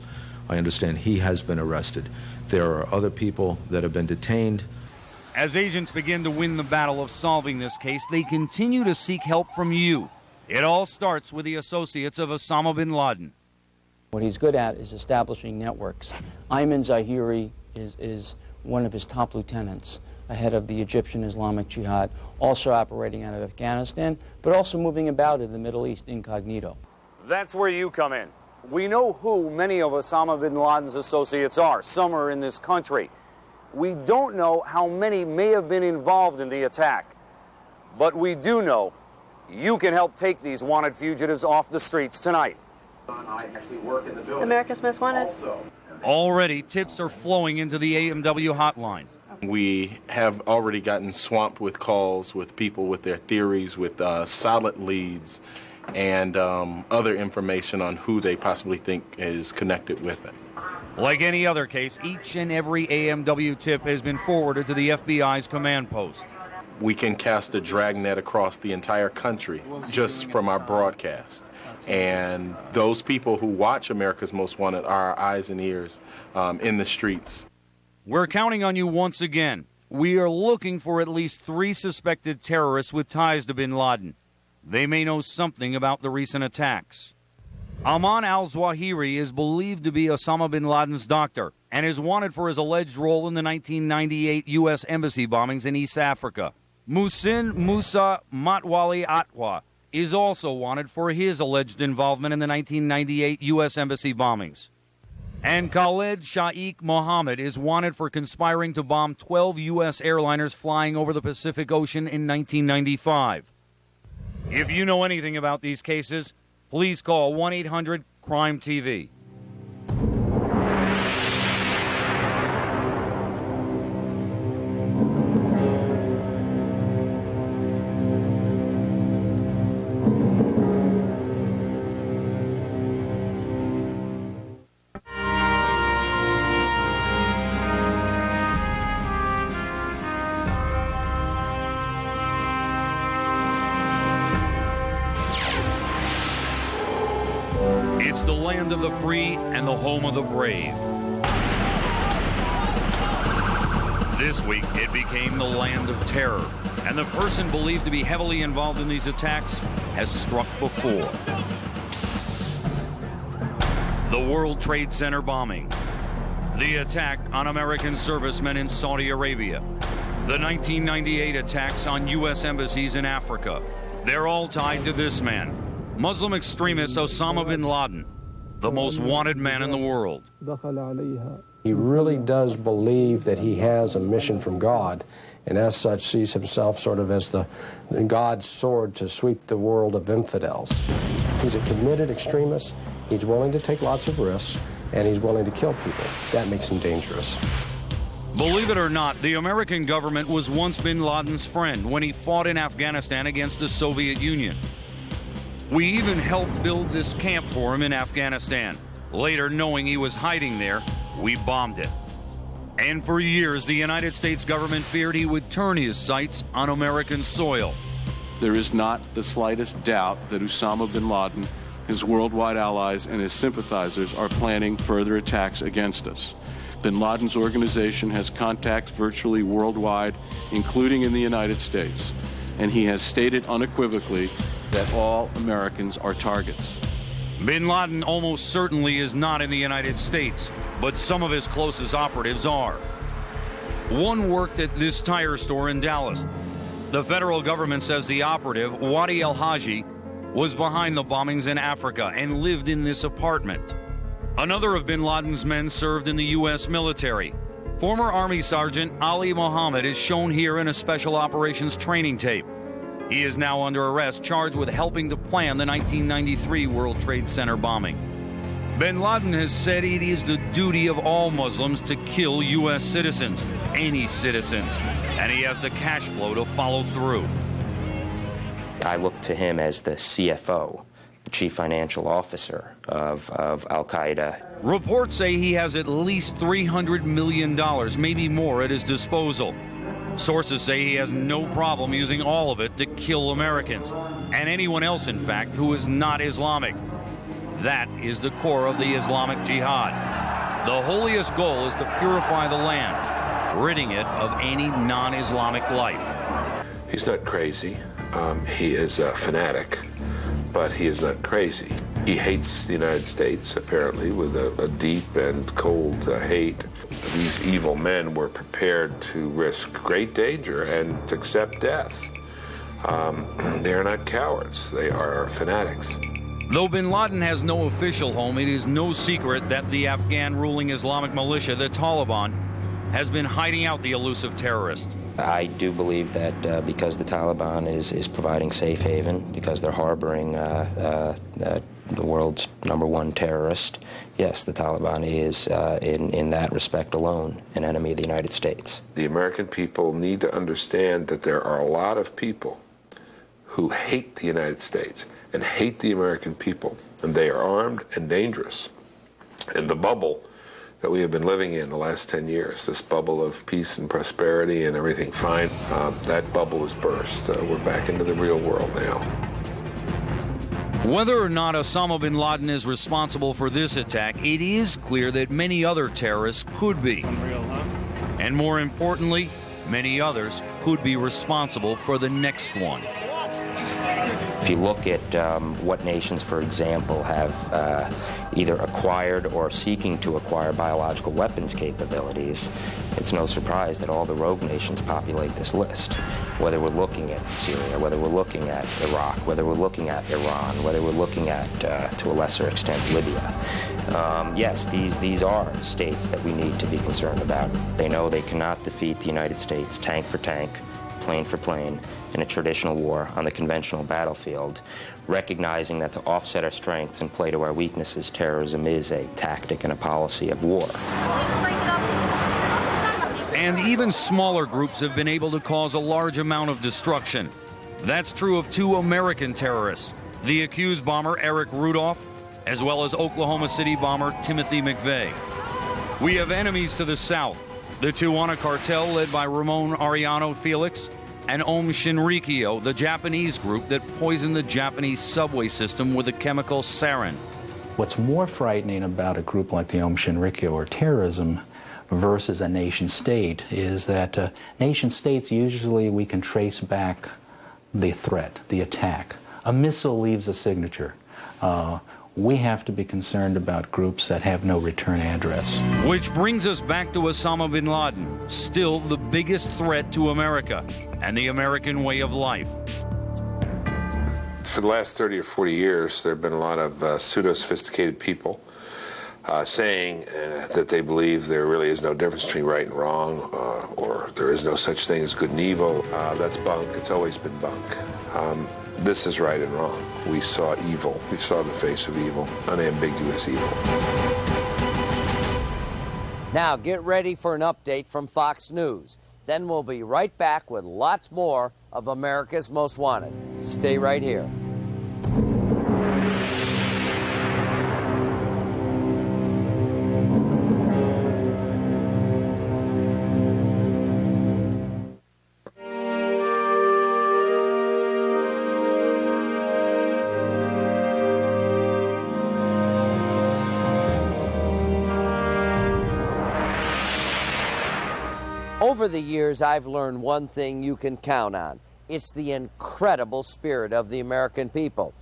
S22: I understand he has been arrested. There are other people that have been detained.
S14: As agents begin to win the battle of solving this case, they continue to seek help from you. It all starts with the associates of Osama bin Laden.
S23: What he's good at is establishing networks. Ayman Zawahiri is one of his top lieutenants. ahead of the Egyptian Islamic Jihad, also operating out of Afghanistan, but also moving about in the Middle East incognito.
S14: That's where you come in. We know who many of Osama bin Laden's associates are. Some are in this country. We don't know how many may have been involved in the attack. But we do know you can help take these wanted fugitives off the streets tonight.
S8: America's Most Wanted.
S14: Already, tips are flowing into the AMW hotline.
S9: We have already gotten swamped with calls with people with their theories, with solid leads, and other information on who they possibly think is connected with it.
S14: Like any other case, each and every AMW tip has been forwarded to the FBI's command post.
S9: We can cast a dragnet across the entire country just from our broadcast. And those people who watch America's Most Wanted are our eyes and ears in the streets.
S14: We're counting on you once again. We are looking for at least 3 suspected terrorists with ties to bin Laden. They may know something about the recent attacks. Aman al-Zawahiri is believed to be Osama bin Laden's doctor and is wanted for his alleged role in the 1998 U.S. embassy bombings in East Africa. Muhsin Musa Matwali Atwa is also wanted for his alleged involvement in the 1998 U.S. embassy bombings. And Khaled Shaikh Mohammed is wanted for conspiring to bomb 12 U.S. airliners flying over the Pacific Ocean in 1995. If you know anything about these cases, please call 1-800-CRIME-TV. It's the land of the free and the home of the brave. This week, it became the land of terror, and the person believed to be heavily involved in these attacks has struck before. The World Trade Center bombing, the attack on American servicemen in Saudi Arabia, the 1998 attacks on U.S. embassies in Africa. They're all tied to this man, Muslim extremist Osama bin Laden, the most wanted man in the world.
S10: He really does believe that he has a mission from God, and as such sees himself sort of as the God's sword to sweep the world of infidels. He's a committed extremist. He's willing to take lots of risks, and he's willing to kill people. That makes him dangerous.
S14: Believe it or not, the American government was once bin Laden's friend when he fought in Afghanistan against the Soviet Union. We even helped build this camp for him in Afghanistan. Later, knowing he was hiding there, we bombed it. And for years, the United States government feared he would turn his sights on American soil.
S11: There is not the slightest doubt that Osama bin Laden, his worldwide allies, and his sympathizers are planning further attacks against us. Bin Laden's organization has contacts virtually worldwide, including in the United States, and he has stated unequivocally that all Americans are targets.
S14: Bin Laden almost certainly is not in the United States, but some of his closest operatives are. One worked at this tire store in Dallas. The federal government says the operative, Wadi al-Haji, was behind the bombings in Africa and lived in this apartment. Another of bin Laden's men served in the U.S. military. Former Army Sergeant Ali Mohammed is shown here in a special operations training tape. He is now under arrest, charged with helping to plan the 1993 World Trade Center bombing. Bin Laden has said it is the duty of all Muslims to kill U.S. citizens, any citizens, and he has the cash flow to follow through.
S13: I look to him as the CFO, the chief financial officer of al-Qaeda.
S14: Reports say he has at least $300 million, maybe more, at his disposal. Sources say he has no problem using all of it to kill Americans, and anyone else, in fact, who is not Islamic. That is the core of the Islamic Jihad. The holiest goal is to purify the land, ridding it of any non-Islamic life.
S24: He's not crazy. He is a fanatic, but he is not crazy.
S7: He hates the United States, apparently, with a deep and cold hate. These evil men were prepared to risk great danger and to accept death. They are not cowards. They are fanatics.
S14: Though bin Laden has no official home, it is no secret that the Afghan ruling Islamic militia, the Taliban, has been hiding out the elusive terrorist.
S13: I do believe that because the Taliban is providing safe haven, because they're harboring the world's #1 terrorist, yes, the Taliban is, in that respect alone, an enemy of the United States.
S7: The American people need to understand that there are a lot of people who hate the United States and hate the American people, and they are armed and dangerous. And the bubble that we have been living in the last 10 years, this bubble of peace and prosperity and everything fine, that bubble has burst. We're back into the real world now.
S14: Whether or not Osama bin Laden is responsible for this attack, it is clear that many other terrorists could be. And more importantly, many others could be responsible for the next one.
S13: If you look at what nations, for example, have either acquired or are seeking to acquire biological weapons capabilities, it's no surprise that all the rogue nations populate this list. Whether we're looking at Syria, whether we're looking at Iraq, whether we're looking at Iran, whether we're looking at, to a lesser extent, Libya. Yes, these are states that we need to be concerned about. They know they cannot defeat the United States tank for tank, plane for plane, in a traditional war on the conventional battlefield, recognizing that to offset our strengths and play to our weaknesses, terrorism is a tactic and a policy of war.
S14: And even smaller groups have been able to cause a large amount of destruction. That's true of 2 American terrorists, the accused bomber Eric Rudolph, as well as Oklahoma City bomber Timothy McVeigh. We have enemies to the south, the Tijuana cartel led by Ramon Arellano Felix, and Aum Shinrikyo, the Japanese group that poisoned the Japanese subway system with the chemical sarin.
S8: What's more frightening about a group like the Aum Shinrikyo or terrorism versus a nation state is that nation states, usually we can trace back the threat, the attack. A missile leaves a signature. We have to be concerned about groups that have no return address.
S14: Which brings us back to Osama bin Laden, still the biggest threat to America and the American way of life.
S7: For the last 30 or 40 years, there have been a lot of pseudo-sophisticated people saying that they believe there really is no difference between right and wrong, or there is no such thing as good and evil. That's bunk. It's always been bunk. This is right and wrong. We saw evil. We saw the face of evil, unambiguous evil.
S3: Now get ready for an update from Fox News. Then we'll be right back with lots more of America's Most Wanted. Stay right here. Over the years, I've learned one thing you can count on. It's the incredible spirit of the American people.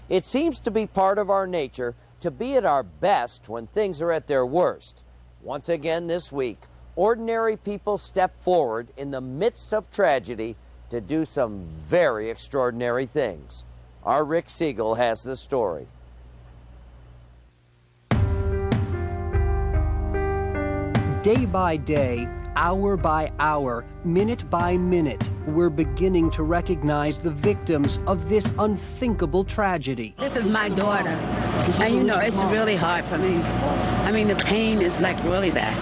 S3: It seems to be part of our nature to be at our best when things are at their worst. Once again this week, ordinary people step forward in the midst of tragedy to do some very extraordinary things. Our Rick Siegel has the story.
S18: Day by day, hour by hour, minute by minute, we're beginning to recognize the victims of this unthinkable tragedy.
S24: This is my daughter, and you know, it's really hard for me. I mean, the pain is like really bad.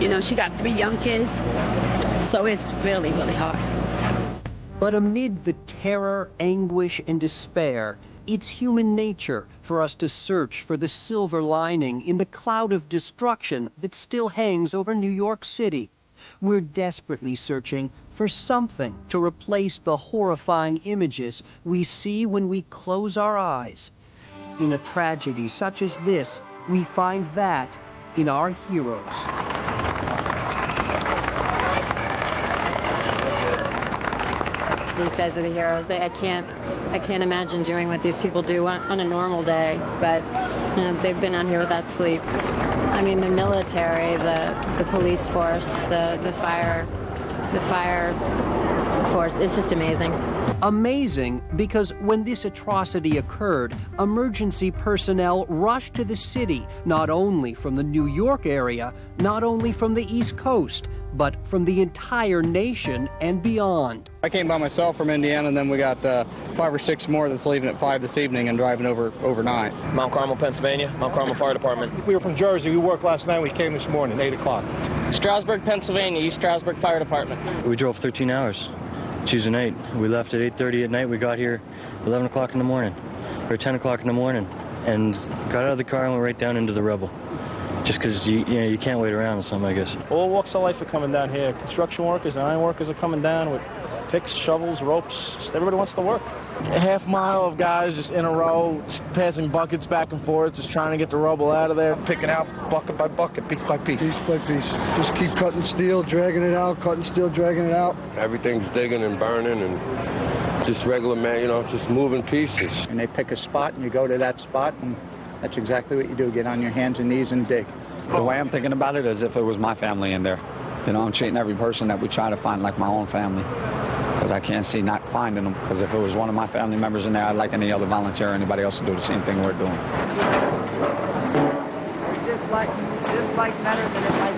S24: You know, she got 3 young kids, so it's really, really hard.
S18: But amid the terror, anguish, and despair, it's human nature for us to search for the silver lining in the cloud of destruction that still hangs over New York City. We're desperately searching for something to replace the horrifying images we see when we close our eyes. In a tragedy such as this, we find that in our heroes.
S2: These guys are the heroes. I can't imagine doing what these people do on a normal day, but they've been out here without sleep. I mean, the military, the police force, the fire force, it's just amazing.
S18: Amazing because when this atrocity occurred, emergency personnel rushed to the city, not only from the New York area, not only from the East Coast, but from the entire nation and beyond.
S4: I came by myself from Indiana, and then we got 5 or 6 more that's leaving at 5 this evening and driving over overnight.
S6: Mount Carmel, Pennsylvania, Mount Carmel Fire Department.
S15: We were from Jersey. We worked last night. We came this morning, 8 o'clock.
S6: Strasburg, Pennsylvania, East Strasburg Fire Department.
S25: We drove 13 hours, Tuesday night. We left at 8:30 at night. We got here 11 o'clock in the morning, or 10 o'clock in the morning, and got out of the car and went right down into the rubble. Just because you can't wait around or something, I guess.
S6: All walks of life are coming down here. Construction workers and iron workers are coming down with picks, shovels, ropes. Just everybody wants to work.
S26: A half mile of guys just in a row, just passing buckets back and forth, just trying to get the rubble out of there.
S15: Picking out bucket by bucket, piece by piece.
S27: Piece by piece. Just keep cutting steel, dragging it out, cutting steel, dragging it out.
S28: Everything's digging and burning and just regular, man, just moving pieces.
S29: And they pick a spot and you go to that spot and that's exactly what you do, get on your hands and knees and dig.
S30: The way I'm thinking about it is if it was my family in there. I'm treating every person that we try to find like my own family. Because I can't see not finding them. Because if it was one of my family members in there, I'd like any other volunteer or anybody else to do the same thing we're doing.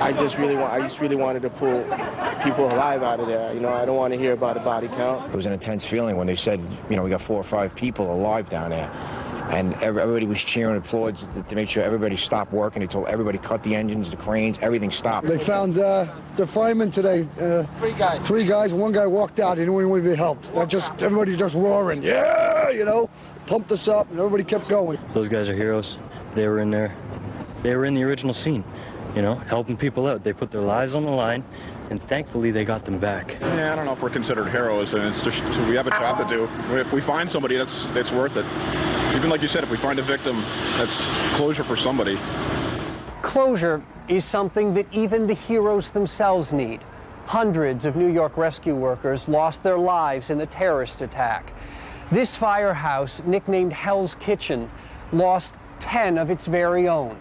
S26: I just really wanted to pull people alive out of there. I don't want to hear about a body count.
S31: It was an intense feeling when they said, we got 4 or 5 people alive down there. And everybody was cheering and applauds to make sure everybody stopped working. They told everybody cut the engines, the cranes, everything stopped.
S27: They found the firemen today.
S6: 3 guys.
S27: 3 guys. One guy walked out. He didn't want to be helped. Everybody's just roaring. Yeah, pumped us up, and everybody kept going.
S25: Those guys are heroes. They were in there. They were in the original scene, helping people out. They put their lives on the line, and thankfully they got them back.
S32: Yeah, I don't know if we're considered heroes, and it's just we have a job to do. If we find somebody, it's worth it. Even like you said, if we find a victim, that's closure for somebody.
S18: Closure is something that even the heroes themselves need. Hundreds of New York rescue workers lost their lives in the terrorist attack. This firehouse, nicknamed Hell's Kitchen, lost 10 of its very own.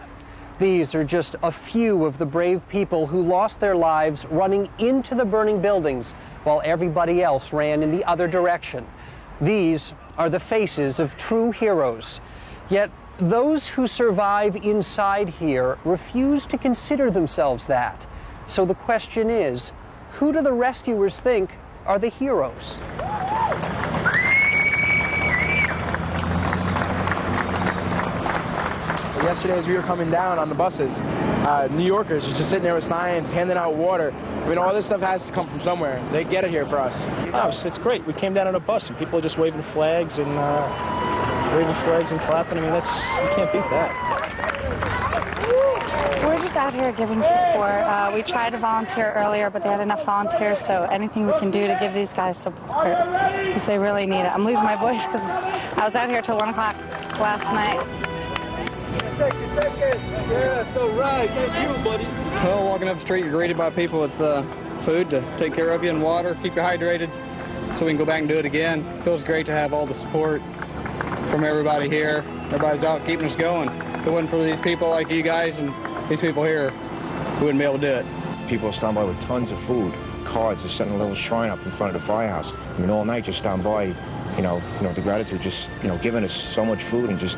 S18: These are just a few of the brave people who lost their lives running into the burning buildings while everybody else ran in the other direction. These are the faces of true heroes. Yet those who survive inside here refuse to consider themselves that. So the question is, who do the rescuers think are the heroes?
S26: Yesterday, as we were coming down on the buses, New Yorkers are just sitting there with signs, handing out water. All this stuff has to come from somewhere. They get it here for us.
S6: It's great. We came down on a bus, and people are just waving flags and clapping. You can't beat that.
S33: We're just out here giving support. We tried to volunteer earlier, but they had enough volunteers, so anything we can do to give these guys support, because they really need it. I'm losing my voice because I was out here till 1 o'clock last night.
S26: Yeah, so right. Thank you, buddy.
S4: Well, walking up the street, you're greeted by people with food to take care of you and water, keep you hydrated, so we can go back and do it again. It feels great to have all the support from everybody here. Everybody's out keeping us going. If it wasn't for these people like you guys and these people here, we wouldn't be able to do it.
S31: People stand by with tons of food, cards, just setting a little shrine up in front of the firehouse. All night just stand by, the gratitude, just, giving us so much food and just,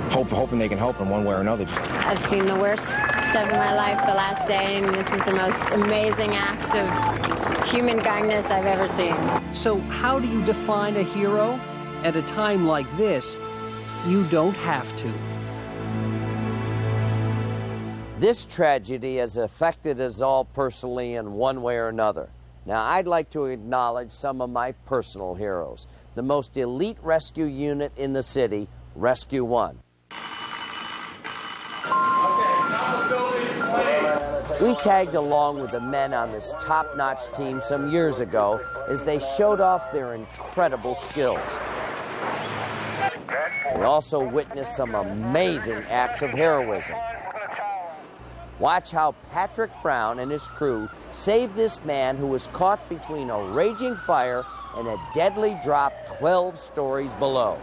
S31: hoping they can help in one way or another.
S20: I've seen the worst stuff in my life the last day, and this is the most amazing act of human kindness I've ever seen.
S18: So how do you define a hero? At a time like this, you don't have to.
S3: This tragedy has affected us all personally in one way or another. Now, I'd like to acknowledge some of my personal heroes. The most elite rescue unit in the city, Rescue 1. We tagged along with the men on this top-notch team some years ago as they showed off their incredible skills. We also witnessed some amazing acts of heroism. Watch how Patrick Brown and his crew saved this man who was caught between a raging fire and a deadly drop 12 stories below.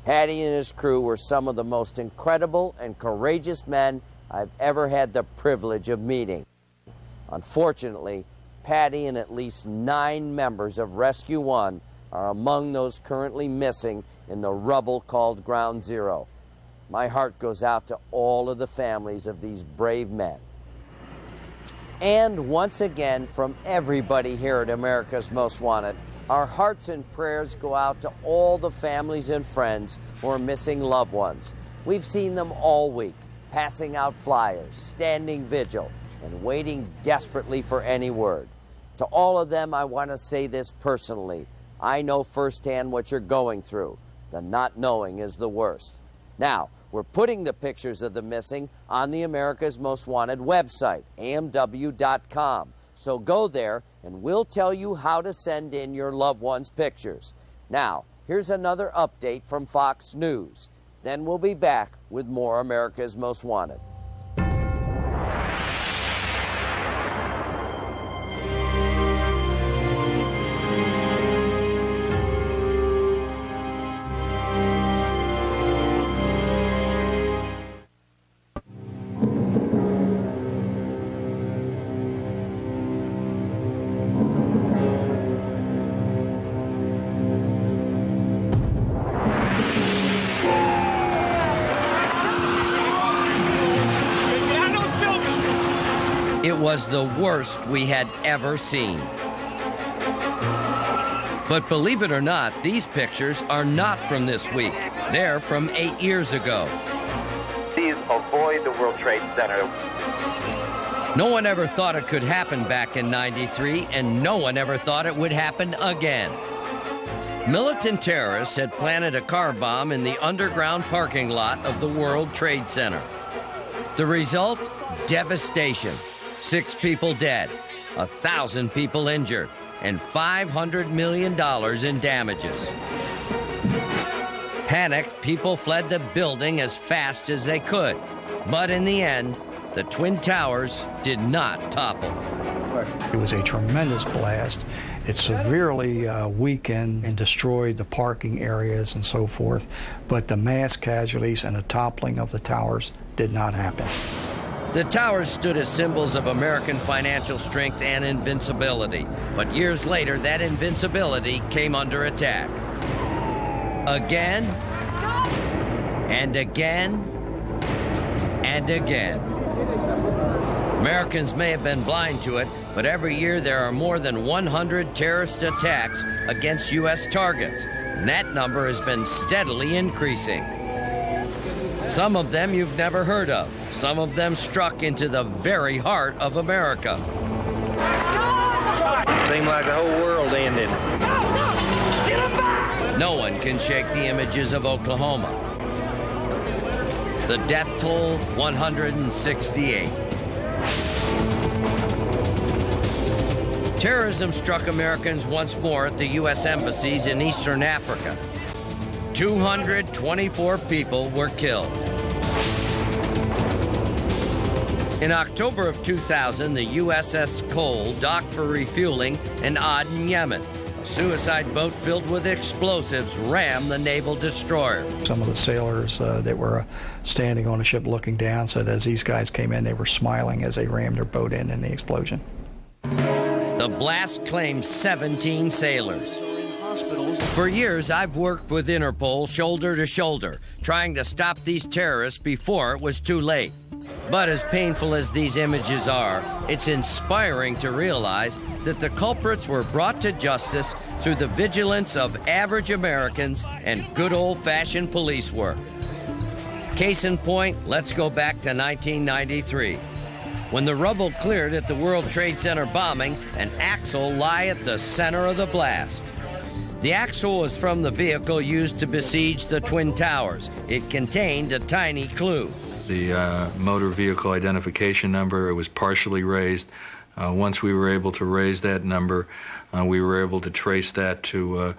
S3: Patty and his crew were some of the most incredible and courageous men I've ever had the privilege of meeting. Unfortunately, Patty and at least 9 members of Rescue 1 are among those currently missing in the rubble called Ground Zero. My heart goes out to all of the families of these brave men. And once again, from everybody here at America's Most Wanted, our hearts and prayers go out to all the families and friends who are missing loved ones. We've seen them all week, passing out flyers, standing vigil, and waiting desperately for any word. To all of them, I want to say this personally. I know firsthand what you're going through. The not knowing is the worst. Now, we're putting the pictures of the missing on the America's Most Wanted website, amw.com. So go there, and we'll tell you how to send in your loved ones' pictures. Now, here's another update from Fox News. Then we'll be back with more America's Most Wanted. It was the worst we had ever seen. But believe it or not, these pictures are not from this week. They're from 8 years ago.
S1: Please avoid the World Trade Center.
S3: No one ever thought it could happen back in '93, and no one ever thought it would happen again. Militant terrorists had planted a car bomb in the underground parking lot of the World Trade Center. The result? Devastation. 6 people dead, 1,000 people injured, and $500 million in damages. Panicked, people fled the building as fast as they could. But in the end, the Twin Towers did not topple.
S5: It was a tremendous blast. It severely weakened and destroyed the parking areas and so forth, but the mass casualties and the toppling of the towers did not happen.
S3: The towers stood as symbols of American financial strength and invincibility. But years later, that invincibility came under attack. Again, and again, and again. Americans may have been blind to it, but every year there are more than 100 terrorist attacks against U.S. targets, and that number has been steadily increasing. Some of them you've never heard of. Some of them struck into the very heart of America.
S1: Seemed like the whole world ended.
S3: No one can shake the images of Oklahoma. The death toll, 168. Terrorism struck Americans once more at the U.S. embassies in Eastern Africa. 224 people were killed. In October of 2000, the USS Cole docked for refueling in Aden, Yemen. A suicide boat filled with explosives rammed the naval destroyer.
S5: Some of the sailors that were standing on the ship looking down said as these guys came in, they were smiling as they rammed their boat in the explosion.
S3: The blast claimed 17 sailors. For years, I've worked with Interpol shoulder to shoulder, trying to stop these terrorists before it was too late. But as painful as these images are, it's inspiring to realize that the culprits were brought to justice through the vigilance of average Americans and good old-fashioned police work. Case in point, let's go back to 1993. When the rubble cleared at the World Trade Center bombing, an axle lay at the center of the blast. The axle was from the vehicle used to besiege the Twin Towers. It contained a tiny clue.
S8: The motor vehicle identification number, it was partially raised. Once we were able to raise that number, we were able to trace that to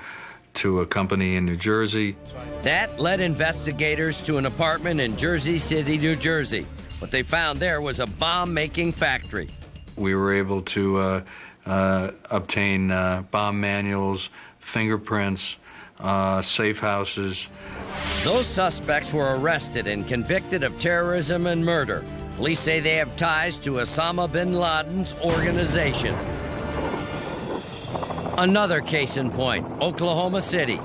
S8: a company in New Jersey.
S3: That led investigators to an apartment in Jersey City, New Jersey. What they found there was a bomb-making factory.
S8: We were able to obtain bomb manuals, fingerprints, safe houses.
S3: Those suspects were arrested and convicted of terrorism and murder. Police say they have ties to Osama bin Laden's organization. Another case in point, Oklahoma City.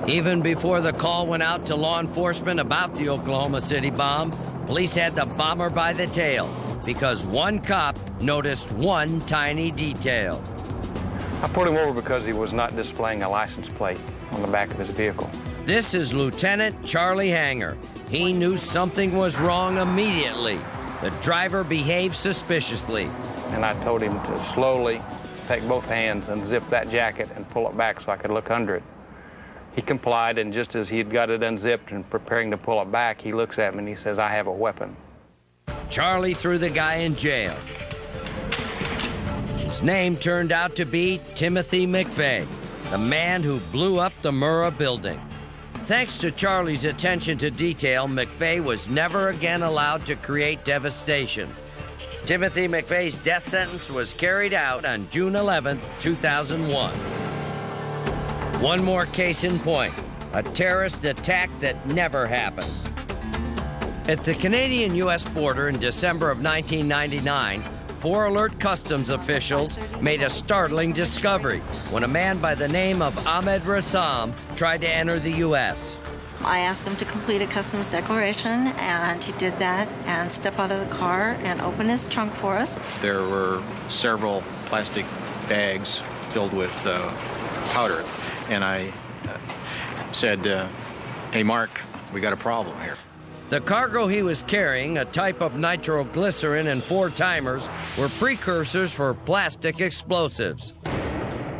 S3: Even before the call went out to law enforcement about the Oklahoma City bomb, police had the bomber by the tail because one cop noticed one tiny detail.
S9: I pulled him over because he was not displaying a license plate on the back of his vehicle.
S3: This is Lieutenant Charlie Hanger. He knew something was wrong immediately. The driver behaved suspiciously.
S9: And I told him to slowly take both hands and zip that jacket and pull it back so I could look under it. He complied, and just as he had got it unzipped and preparing to pull it back, he looks at me and he says, "I have a weapon."
S3: Charlie threw the guy in jail. His name turned out to be Timothy McVeigh, the man who blew up the Murrah building. Thanks to Charlie's attention to detail, McVeigh was never again allowed to create devastation. Timothy McVeigh's death sentence was carried out on June 11, 2001. One more case in point, a terrorist attack that never happened. At the Canadian-U.S. border in December of 1999, 4 alert customs officials made a startling discovery when a man by the name of Ahmed Rassam tried to enter the U.S.
S10: I asked him to complete a customs declaration, and he did that and step out of the car and open his trunk for us.
S11: There were several plastic bags filled with powder, and I said, "Hey, Mark, we got a problem here."
S3: The cargo he was carrying, a type of nitroglycerin and 4-timers, were precursors for plastic explosives.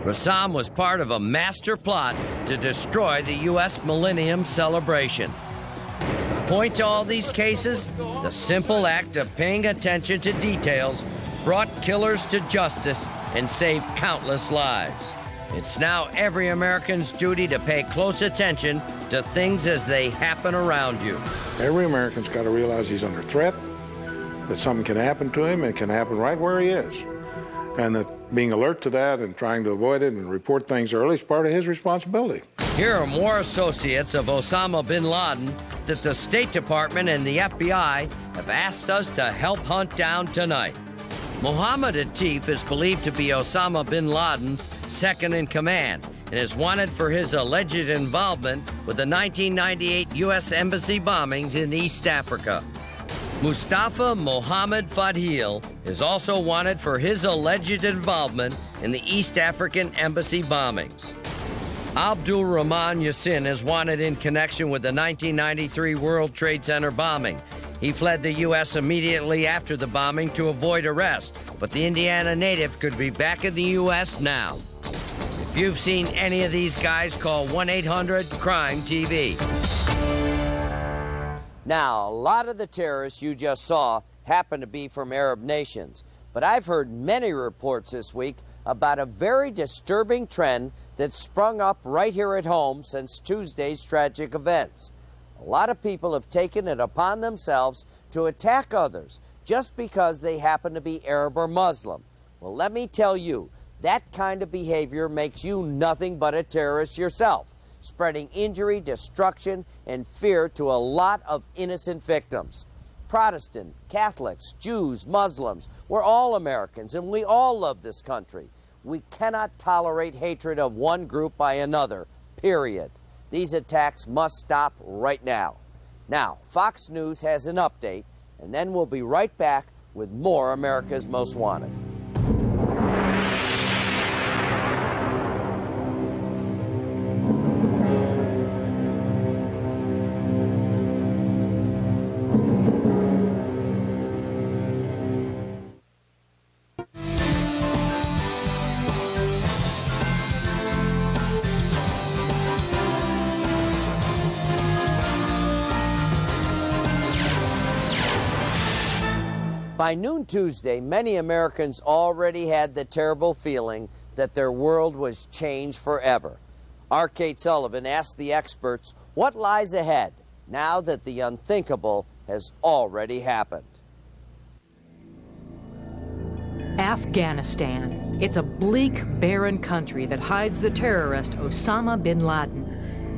S3: Rassam was part of a master plot to destroy the U.S. Millennium celebration. Point to all these cases, the simple act of paying attention to details brought killers to justice and saved countless lives. It's now every American's duty to pay close attention to things as they happen around you.
S12: Every American's got to realize he's under threat, that something can happen to him, and can happen right where he is. And that being alert to that and trying to avoid it and report things early is part of his responsibility.
S3: Here are more associates of Osama bin Laden that the State Department and the FBI have asked us to help hunt down tonight. Mohammed Atif is believed to be Osama bin Laden's second-in-command and is wanted for his alleged involvement with the 1998 U.S. Embassy bombings in East Africa. Mustafa Mohammed Fadhil is also wanted for his alleged involvement in the East African Embassy bombings. Abdul Rahman Yassin is wanted in connection with the 1993 World Trade Center bombing. He fled the U.S. immediately after the bombing to avoid arrest, but the Indiana native could be back in the U.S. now. If you've seen any of these guys, call 1-800-CRIME-TV. Now, a lot of the terrorists you just saw happen to be from Arab nations, but I've heard many reports this week about a very disturbing trend that's sprung up right here at home since Tuesday's tragic events. A lot of people have taken it upon themselves to attack others just because they happen to be Arab or Muslim. Well, let me tell you, that kind of behavior makes you nothing but a terrorist yourself, spreading injury, destruction, and fear to a lot of innocent victims. Protestant, Catholics, Jews, Muslims, we're all Americans, and we all love this country. We cannot tolerate hatred of one group by another, period. These attacks must stop right now. Now, Fox News has an update, and then we'll be right back with more America's Most Wanted. By noon Tuesday, many Americans already had the terrible feeling that their world was changed forever. Our Kate Sullivan asked the experts what lies ahead now that the unthinkable has already happened.
S2: Afghanistan. It's a bleak, barren country that hides the terrorist Osama bin Laden.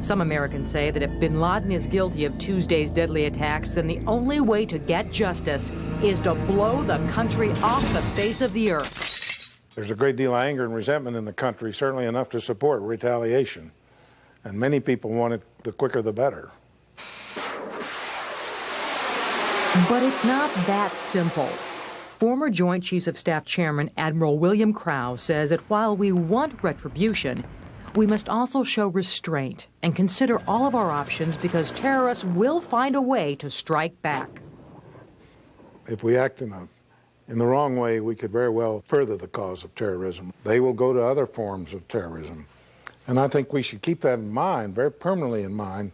S2: Some Americans say that if bin Laden is guilty of Tuesday's deadly attacks, then the only way to get justice is to blow the country off the face of the earth.
S12: There's a great deal of anger and resentment in the country, certainly enough to support retaliation. And many people want it the quicker the better.
S2: But it's not that simple. Former Joint Chiefs of Staff Chairman Admiral William Crowe says that while we want retribution, we must also show restraint and consider all of our options because terrorists will find a way to strike back.
S12: If we act in the wrong way, we could very well further the cause of terrorism. They will go to other forms of terrorism. And I think we should keep that in mind, very permanently in mind,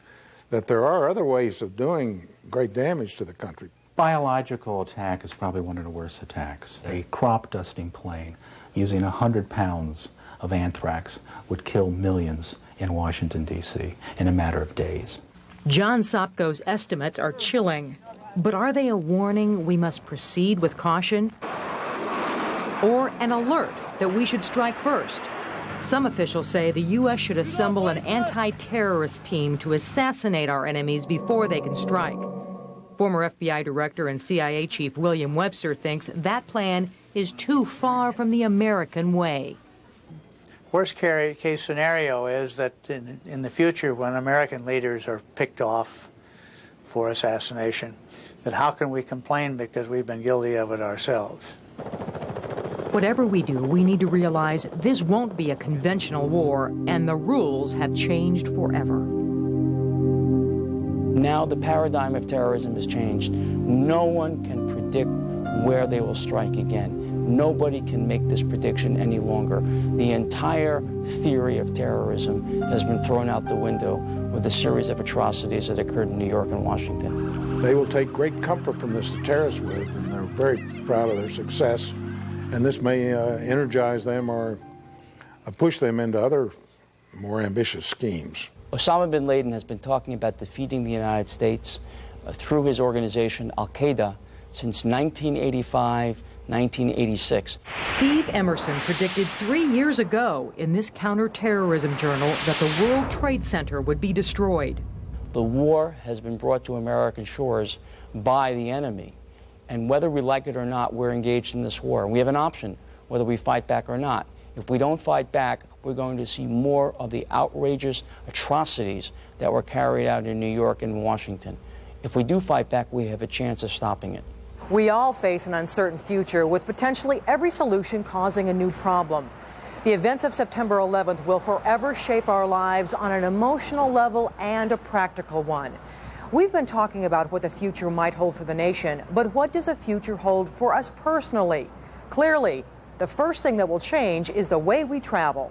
S12: that there are other ways of doing great damage to the country.
S7: Biological attack is probably one of the worst attacks. A crop dusting plane using 100 pounds of anthrax would kill millions in Washington, D.C. in a matter of days.
S2: John Sopko's estimates are chilling. But are they a warning we must proceed with caution? Or an alert that we should strike first? Some officials say the U.S. should assemble an anti-terrorist team to assassinate our enemies before they can strike. Former FBI Director and CIA Chief William Webster thinks that plan is too far from the American way.
S13: Worst case scenario is that in the future, when American leaders are picked off for assassination, that how can we complain because we've been guilty of it ourselves?
S2: Whatever we do, we need to realize this won't be a conventional war, and the rules have changed forever.
S14: Now the paradigm of terrorism has changed. No one can predict where they will strike again. Nobody can make this prediction any longer. The entire theory of terrorism has been thrown out the window with a series of atrocities that occurred in New York and Washington.
S12: They will take great comfort from this to terrorists with, and they're very proud of their success. And this may energize them or push them into other more ambitious schemes.
S14: Osama bin Laden has been talking about defeating the United States through his organization al-Qaeda since 1985, 1986.
S2: Steve Emerson predicted 3 years ago in this counterterrorism journal that the World Trade Center would be destroyed.
S14: The war has been brought to American shores by the enemy. And whether we like it or not, we're engaged in this war. We have an option, whether we fight back or not. If we don't fight back, we're going to see more of the outrageous atrocities that were carried out in New York and Washington. If we do fight back, we have a chance of stopping it.
S2: We all face an uncertain future with potentially every solution causing a new problem. The events of September 11th will forever shape our lives on an emotional level and a practical one. We've been talking about what the future might hold for the nation, but what does a future hold for us personally? Clearly, the first thing that will change is the way we travel.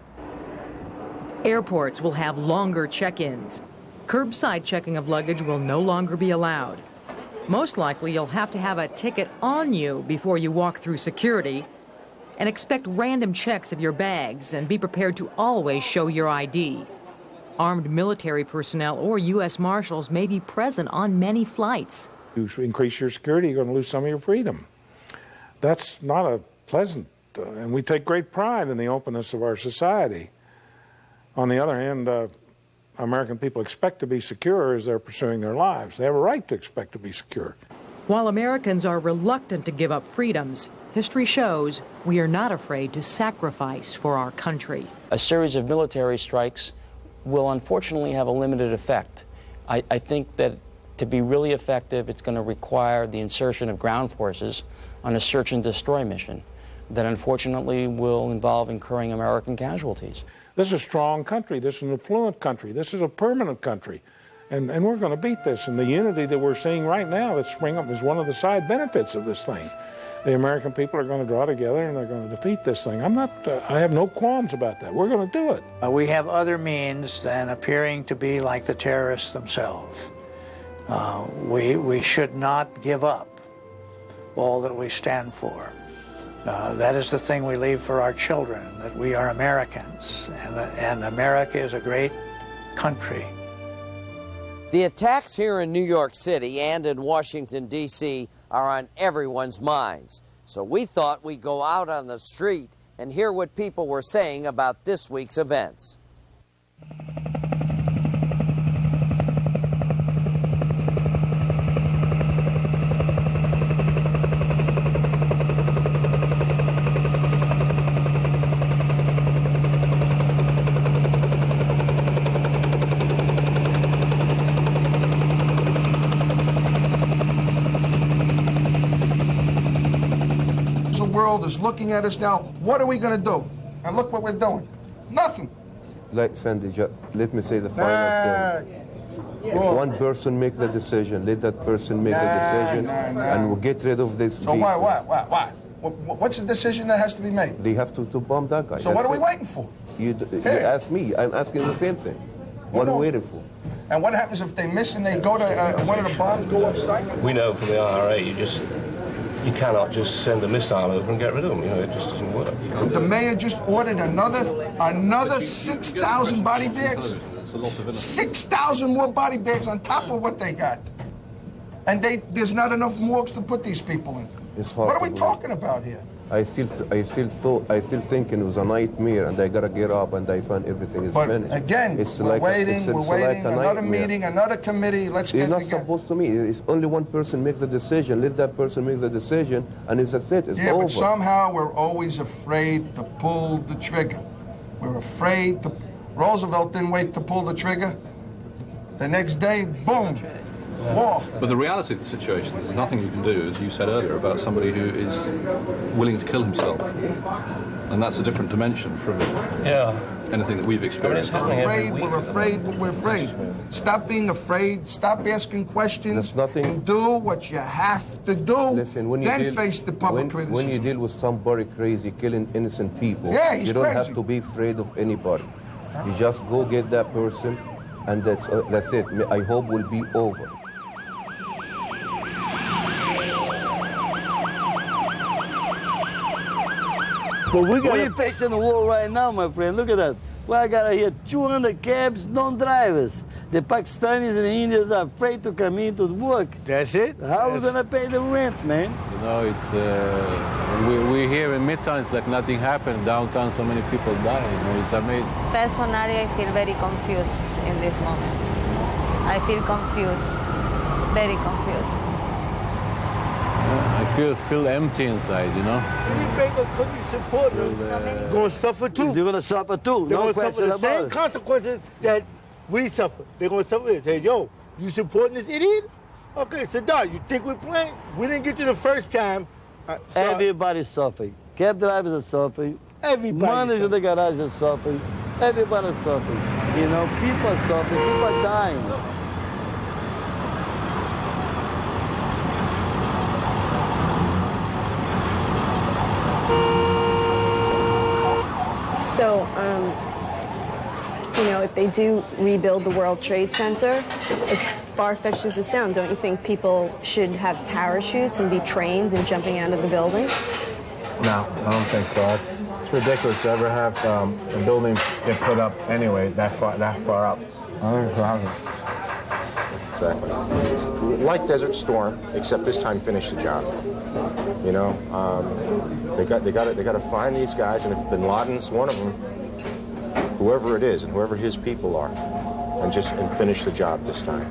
S2: Airports will have longer check-ins. Curbside checking of luggage will no longer be allowed. Most likely, you'll have to have a ticket on you before you walk through security, and expect random checks of your bags and be prepared to always show your ID. Armed military personnel or U.S. Marshals may be present on many flights.
S12: You increase your security, you're going to lose some of your freedom. That's not a pleasant, and we take great pride in the openness of our society. On the other hand, American people expect to be secure as they're pursuing their lives. They have a right to expect to be secure.
S2: While Americans are reluctant to give up freedoms, history shows we are not afraid to sacrifice for our country.
S14: A series of military strikes will unfortunately have a limited effect. I think that to be really effective, it's going to require the insertion of ground forces on a search and destroy mission that unfortunately will involve incurring American casualties.
S12: This is a strong country. This is an affluent country. This is a permanent country. And we're going to beat this. And the unity that we're seeing right now that's springing up is one of the side benefits of this thing. The American people are going to draw together and they're going to defeat this thing. I have no qualms about that. We're going to do it.
S13: We have other means than appearing to be like the terrorists themselves. We should not give up all that we stand for. That is the thing we leave for our children, that we are Americans, and America is a great country.
S3: The attacks here in New York City and in Washington, D.C. are on everyone's minds. So we thought we'd go out on the street and hear what people were saying about this week's events.
S15: Is looking at us now. What are we going to do? And look what we're doing. Nothing.
S16: Like Sandy, let me say the final thing. If one person makes the decision, let that person make the decision, and we'll get rid of this.
S15: So why? What's the decision that has to be made?
S16: They have to bomb that guy.
S15: So what are we waiting for?
S16: You ask me. I'm asking the same thing. What are we waiting for?
S15: And what happens if they miss and they go to one of the bombs go off site?
S17: We know from the IRA, you cannot just send a missile over and get rid of them. You know, it just doesn't work.
S15: The mayor just ordered another 6,000 body bags. 6,000 more body bags on top of what they got. And there's not enough morgues to put these people in.
S16: It's hard.
S15: What are we talking about here?
S16: I still think it was a nightmare, and I gotta get up and I find everything is finished.
S15: Again, we're waiting, another meeting, another committee, let's get together.
S16: It's not supposed to be. It's only one person makes the decision. Let that person make the decision, and it's it. It's over.
S15: But somehow we're always afraid to pull the trigger. We're afraid to... Roosevelt didn't wait to pull the trigger. The next day, boom.
S19: But the reality of the situation is there's nothing you can do, as you said earlier, about somebody who is willing to kill himself. And that's a different dimension from anything that we've experienced.
S15: We're afraid. Stop being afraid. Stop asking questions. And do what you have to do.
S16: Listen,
S15: then face the public criticism.
S16: When you deal with somebody crazy, killing innocent people, you don't have to be afraid of anybody. You just go get that person, and that's it. I hope will be over.
S21: But we're facing the war right now, my friend. Look at that. Well, I got here 200 cabs, non-drivers. The Pakistanis and the Indians are afraid to come in to work.
S22: That's it.
S21: How are we going to pay the rent, man?
S19: You know, it's we hear in Midtown, it's like nothing happened. Downtown, so many people die. You know, it's amazing.
S23: Personally, I feel very confused in this moment. I feel confused, very confused.
S19: I feel empty inside, you know.
S22: We make a country support them. They're going to suffer too.
S21: They're going to suffer too.
S22: They're going to suffer the same consequences that we suffer. They're going to suffer it. Say, yo, you supporting this idiot? Okay, Saddam, you think we're playing? We didn't get you the first time.
S21: Everybody's suffering. Cab drivers are suffering.
S22: Everybody's
S21: Managers in the garage are suffering. Everybody's suffering. You know, people are suffering. People are dying.
S24: So, you know, if they do rebuild the World Trade Center, as far-fetched as it sounds, don't you think people should have parachutes and be trained in jumping out of the building?
S25: No, I don't think so. It's ridiculous to ever have a building get put up anyway that far up.
S31: Exactly. It's like Desert Storm, except this time finish the job. You know, they got to find these guys, and if Bin Laden's one of them, whoever it is, and whoever his people are, and finish the job this time.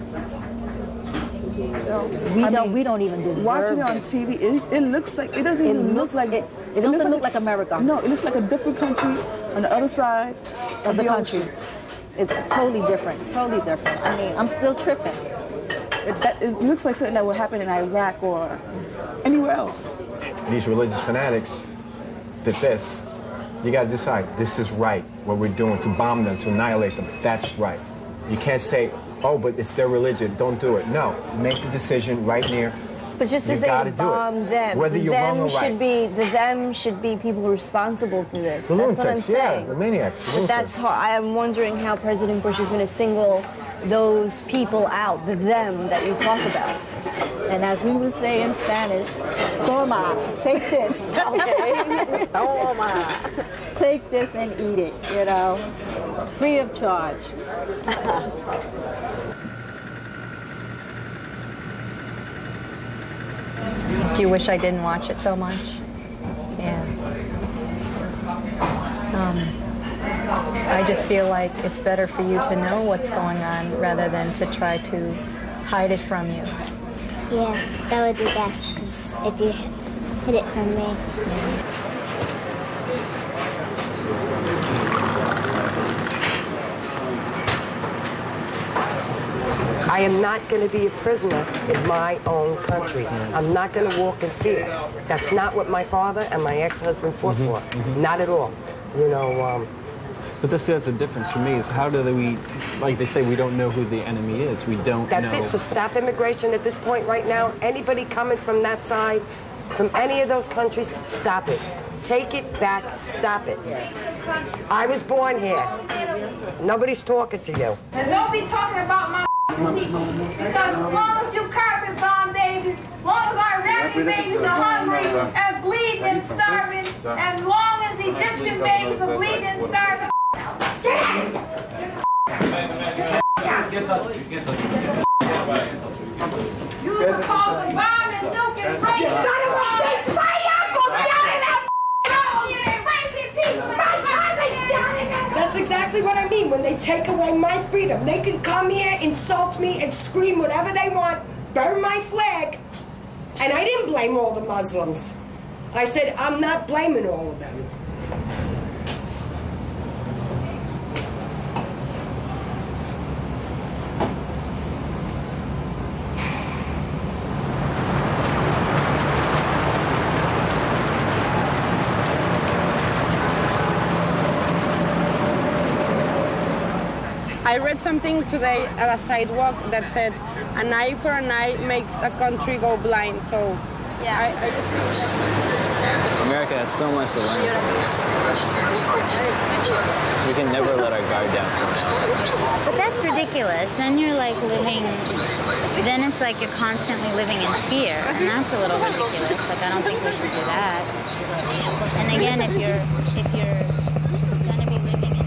S27: We don't even deserve watching it on TV. It looks like it doesn't even look like it. It doesn't look like America. No, it looks like a different country on the other side of the country. It's totally different. Totally different. I mean, I'm still tripping. It looks like something that would happen in Iraq or anywhere else.
S25: These religious fanatics did this. You got to decide, this is right, what we're doing, to bomb them, to annihilate them. That's right. You can't say, oh, but it's their religion, don't do it. No, make the decision right here.
S24: But just as they bomb them,
S25: whether you're wrong or right.
S24: The them should be people responsible for this.
S25: The
S24: That's what I'm
S25: lunatics,
S24: saying.
S25: yeah, the maniacs.
S24: But that's how I am wondering how President Bush is going to single those people out, the them that you talk about.
S27: And as we would say in Spanish, toma, take this.
S24: Okay. Toma.
S27: Take this and eat it, you know, free of charge.
S1: Do you wish I didn't watch it so much? Yeah. I just feel like it's better for you to know what's going on rather than to try to hide it from you.
S4: Yeah, that would be best, because if you hid it from me.
S1: Yeah.
S5: I am not going to be a prisoner in my own country. I'm not going to walk in fear. That's not what my father and my ex-husband fought for. Not at all. You know.
S6: But that's the difference for me is how do we, like they say, we don't know who the enemy is. We don't know.
S5: That's it. So stop immigration at this point right now. Anybody coming from that side, from any of those countries, stop it. Take it back. Stop it. I was born here. Nobody's talking to you.
S31: And don't be talking about my people. Because as long as you carpet bomb babies, as long as our Iraqi babies are hungry and bleeding and starving, as long as Egyptian babies are bleeding and starving, get out! You was supposed to bomb and nuke and rape. You son of a bitch! Why y'all supposed to be out of that hole? You ain't raping people. My cousin down in that.
S5: That's exactly what I mean. When they take away my freedom, they can come here, insult me, and scream whatever they want, burn my flag. And I didn't blame all the Muslims. I said, I'm not blaming all of them.
S8: I read something today at a sidewalk that said, an eye for an eye makes a country go blind. So, yeah, I just
S6: America has so much to learn from us. We can never let our guard down.
S18: But that's ridiculous. Then you're like living, then it's like you're constantly living in fear. And that's a little ridiculous. Like, I don't think we should do that. And again, if you're going to be living in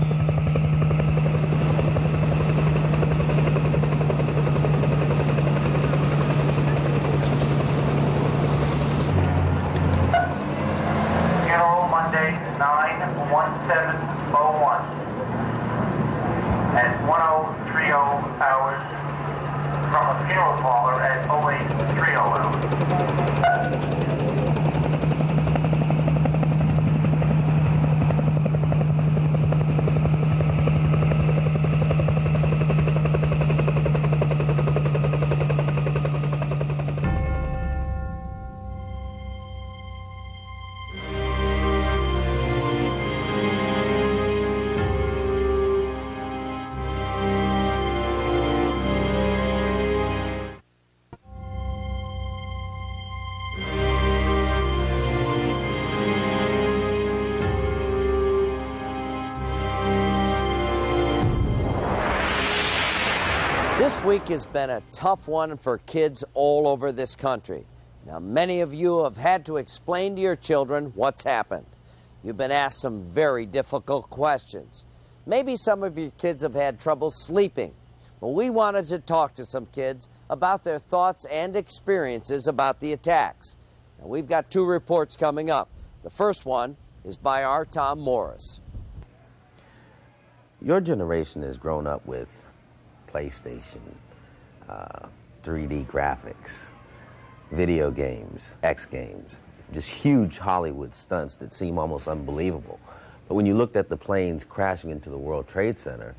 S20: Monday, 9/17/01 at 1030 hours from a funeral parlor at 0830 hours.
S3: This week has been a tough one for kids all over this country. Now, many of you have had to explain to your children what's happened. You've been asked some very difficult questions. Maybe some of your kids have had trouble sleeping. Well, we wanted to talk to some kids about their thoughts and experiences about the attacks. Now, we've got two reports coming up. The first one is by our Tom Morris.
S26: Your generation has grown up with PlayStation, 3D graphics, video games, X Games, just huge Hollywood stunts that seem almost unbelievable. But when you looked at the planes crashing into the World Trade Center,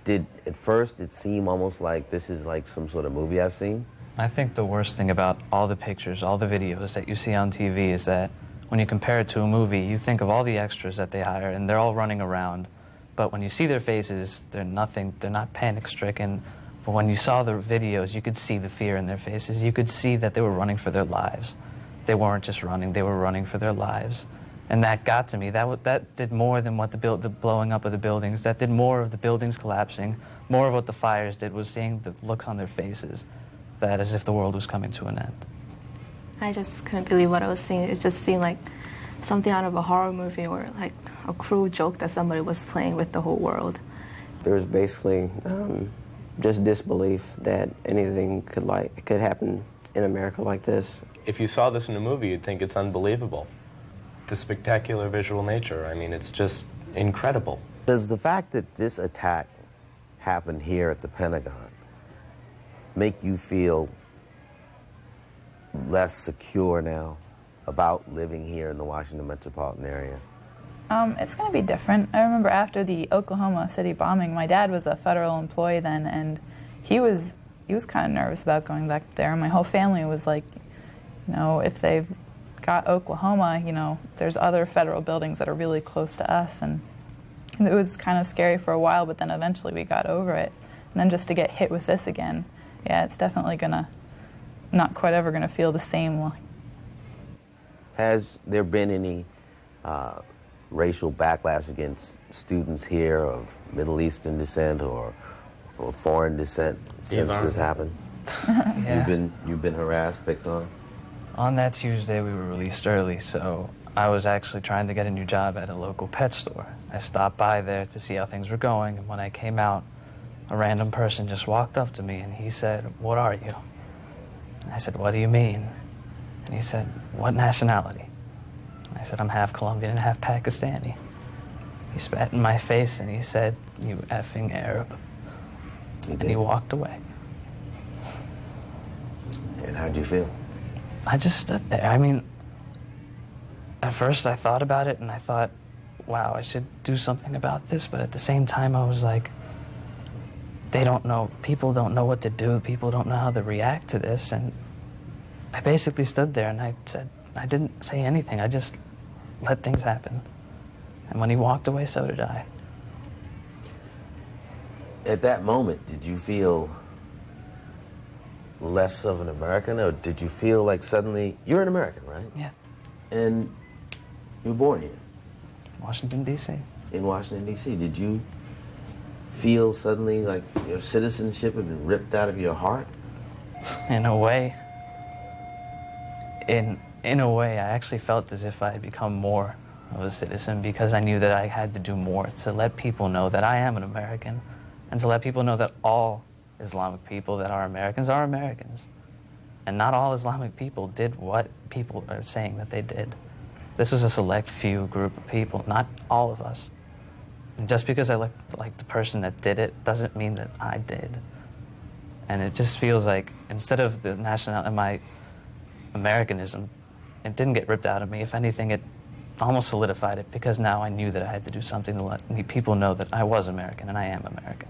S26: did at first it seem almost like this is like some sort of movie I've seen?
S28: I think the worst thing about all the pictures, all the videos that you see on TV is that when you compare it to a movie, you think of all the extras that they hire and they're all running around. But when you see their faces, they're not panic-stricken. But when you saw the videos, you could see the fear in their faces. You could see that they were running for their lives. They weren't just running, they were running for their lives. And that got to me. That did more than what the blowing up of the buildings. That did more of the buildings collapsing. More of what the fires did was seeing the look on their faces, that as if the world was coming to an end.
S2: I just couldn't believe what I was seeing. It just seemed like something out of a horror movie or like a cruel joke that somebody was playing with the whole world.
S7: There was basically just disbelief that anything could happen in America like this.
S9: If you saw this in a movie, you'd think it's unbelievable. The spectacular visual nature, I mean, it's just incredible.
S26: Does the fact that this attack happened here at the Pentagon make you feel less secure now about living here in the Washington metropolitan area?
S10: It's going to be different. I remember after the Oklahoma City bombing, my dad was a federal employee then, and he was kind of nervous about going back there. And my whole family was like, you know, if they've got Oklahoma, you know, there's other federal buildings that are really close to us, and it was kind of scary for a while, but then eventually we got over it. And then just to get hit with this again, yeah, it's definitely not quite ever gonna feel the same.
S26: Has there been any racial backlash against students here of Middle Eastern descent or foreign descent since this happened?
S28: Yeah.
S26: You've been harassed, picked on?
S28: On that Tuesday, we were released early, so I was actually trying to get a new job at a local pet store. I stopped by there to see how things were going, and when I came out, a random person just walked up to me, and he said, "What are you?" And I said, "What do you mean?" And he said, "What nationality?" And I said, "I'm half Colombian and half Pakistani." He spat in my face, and he said, "You effing Arab." And he walked away.
S26: And how'd you feel?
S28: I just stood there. I mean, at first I thought about it and I thought, wow, I should do something about this. But at the same time, I was like, they don't know, people don't know what to do. People don't know how to react to this. And I basically stood there and I didn't say anything. I just let things happen. And when he walked away, so did I.
S26: At that moment, did you feel less of an American, or did you feel like suddenly you're an American, right?
S28: Yeah.
S26: And you were born here?
S28: Washington, D.C.
S26: In Washington, D.C. Did you feel suddenly like your citizenship had been ripped out of your heart?
S28: In a way. In a way, I actually felt as if I had become more of a citizen because I knew that I had to do more to let people know that I am an American and to let people know that all Islamic people that are Americans. And not all Islamic people did what people are saying that they did. This was a select few group of people, not all of us. And just because I looked like the person that did it doesn't mean that I did. And it just feels like instead of the my Americanism, it didn't get ripped out of me. If anything, it almost solidified it because now I knew that I had to do something to let people know that I was American and I am American.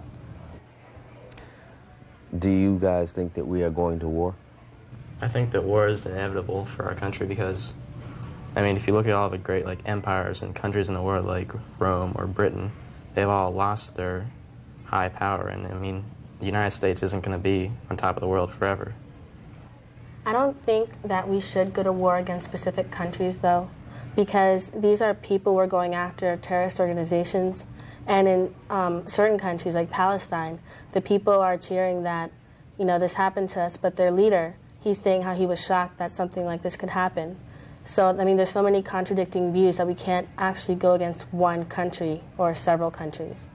S26: Do you guys think that we are going to war?
S11: I think that war is inevitable for our country because, I mean, if you look at all the great empires and countries in the world like Rome or Britain, they've all lost their high power. And I mean, the United States isn't going to be on top of the world forever.
S2: I don't think that we should go to war against specific countries, though, because these are people we're going after, terrorist organizations. And in certain countries, like Palestine, the people are cheering that, you know, this happened to us, but their leader, he's saying how he was shocked that something like this could happen. So, I mean, there's so many contradicting views that we can't actually go against one country or several countries.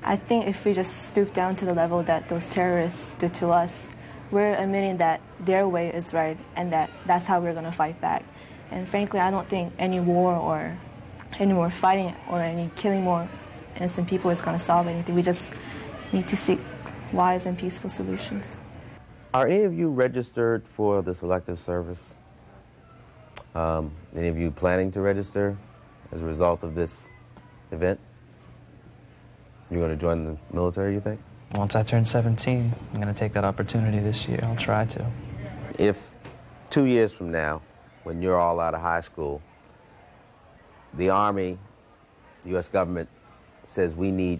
S24: I think if we just stoop down to the level that those terrorists did to us, we're admitting that their way is right and that's how we're going to fight back. And frankly, I don't think any war or any more fighting or any killing more innocent people is going to solve anything. We just need to seek wise and peaceful solutions.
S26: Are any of you registered for the Selective Service? Any of you planning to register as a result of this event? You're going to join the military, you think?
S28: Once I turn 17, I'm going to take that opportunity this year. I'll try to.
S26: If 2 years from now, when you're all out of high school, the Army, the U.S. government, says we need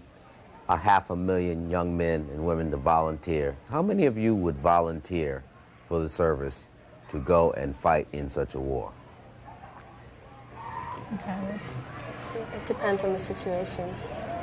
S26: 500,000 young men and women to volunteer, how many of you would volunteer for the service to go and fight in such a war?
S10: Okay.
S2: It depends on the situation,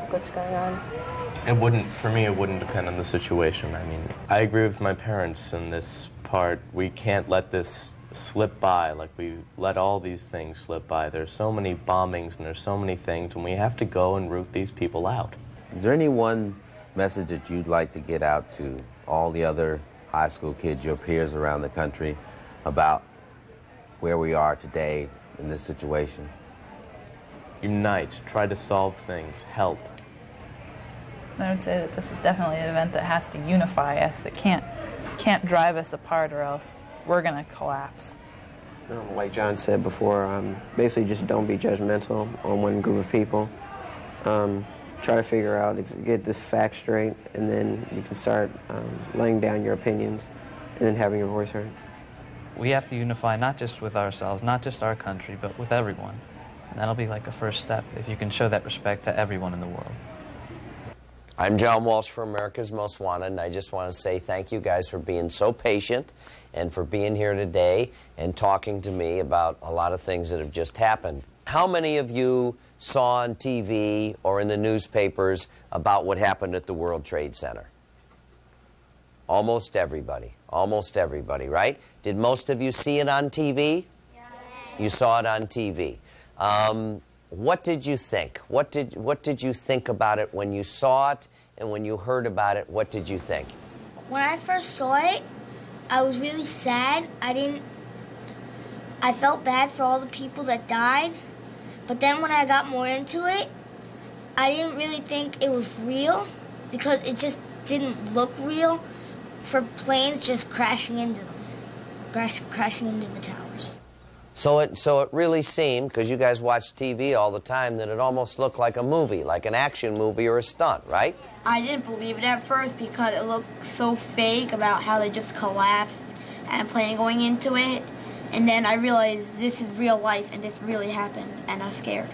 S2: what's going on.
S9: For me, it wouldn't depend on the situation. I mean, I agree with my parents in this part. We can't let this slip by like we let all these things slip by. There's so many bombings and there's so many things, and we have to go and root these people out.
S26: Is there any one message that you'd like to get out to all the other high school kids, your peers around the country, about where we are today in this situation?
S9: Unite, try to solve things, help.
S10: I would say that this is definitely an event that has to unify us. It can't drive us apart, or else we're going to collapse.
S7: Like John said before, basically just don't be judgmental on one group of people. Try to figure out, get this fact straight, and then you can start laying down your opinions and then having your voice heard.
S28: We have to unify not just with ourselves, not just our country, but with everyone. And that'll be like a first step, if you can show that respect to everyone in the world.
S3: I'm John Walsh for America's Most Wanted, and I just want to say thank you guys for being so patient and for being here today and talking to me about a lot of things that have just happened. How many of you saw on TV or in the newspapers about what happened at the World Trade Center? Almost everybody, right? Did most of you see it on TV? Yes. You saw it on TV. What did you think? What did you think about it when you saw it, and when you heard about it, what did you think?
S4: When I first saw it, I was really sad. I felt bad for all the people that died, but then when I got more into it, I didn't really think it was real because it just didn't look real for planes just crashing into them, crashing into the towers.
S3: So it really seemed, because you guys watch TV all the time, that it almost looked like a movie, like an action movie or a stunt, right?
S12: I didn't believe it at first because it looked so fake about how they just collapsed and a plane going into it. And then I realized this is real life and this really happened, and I was scared.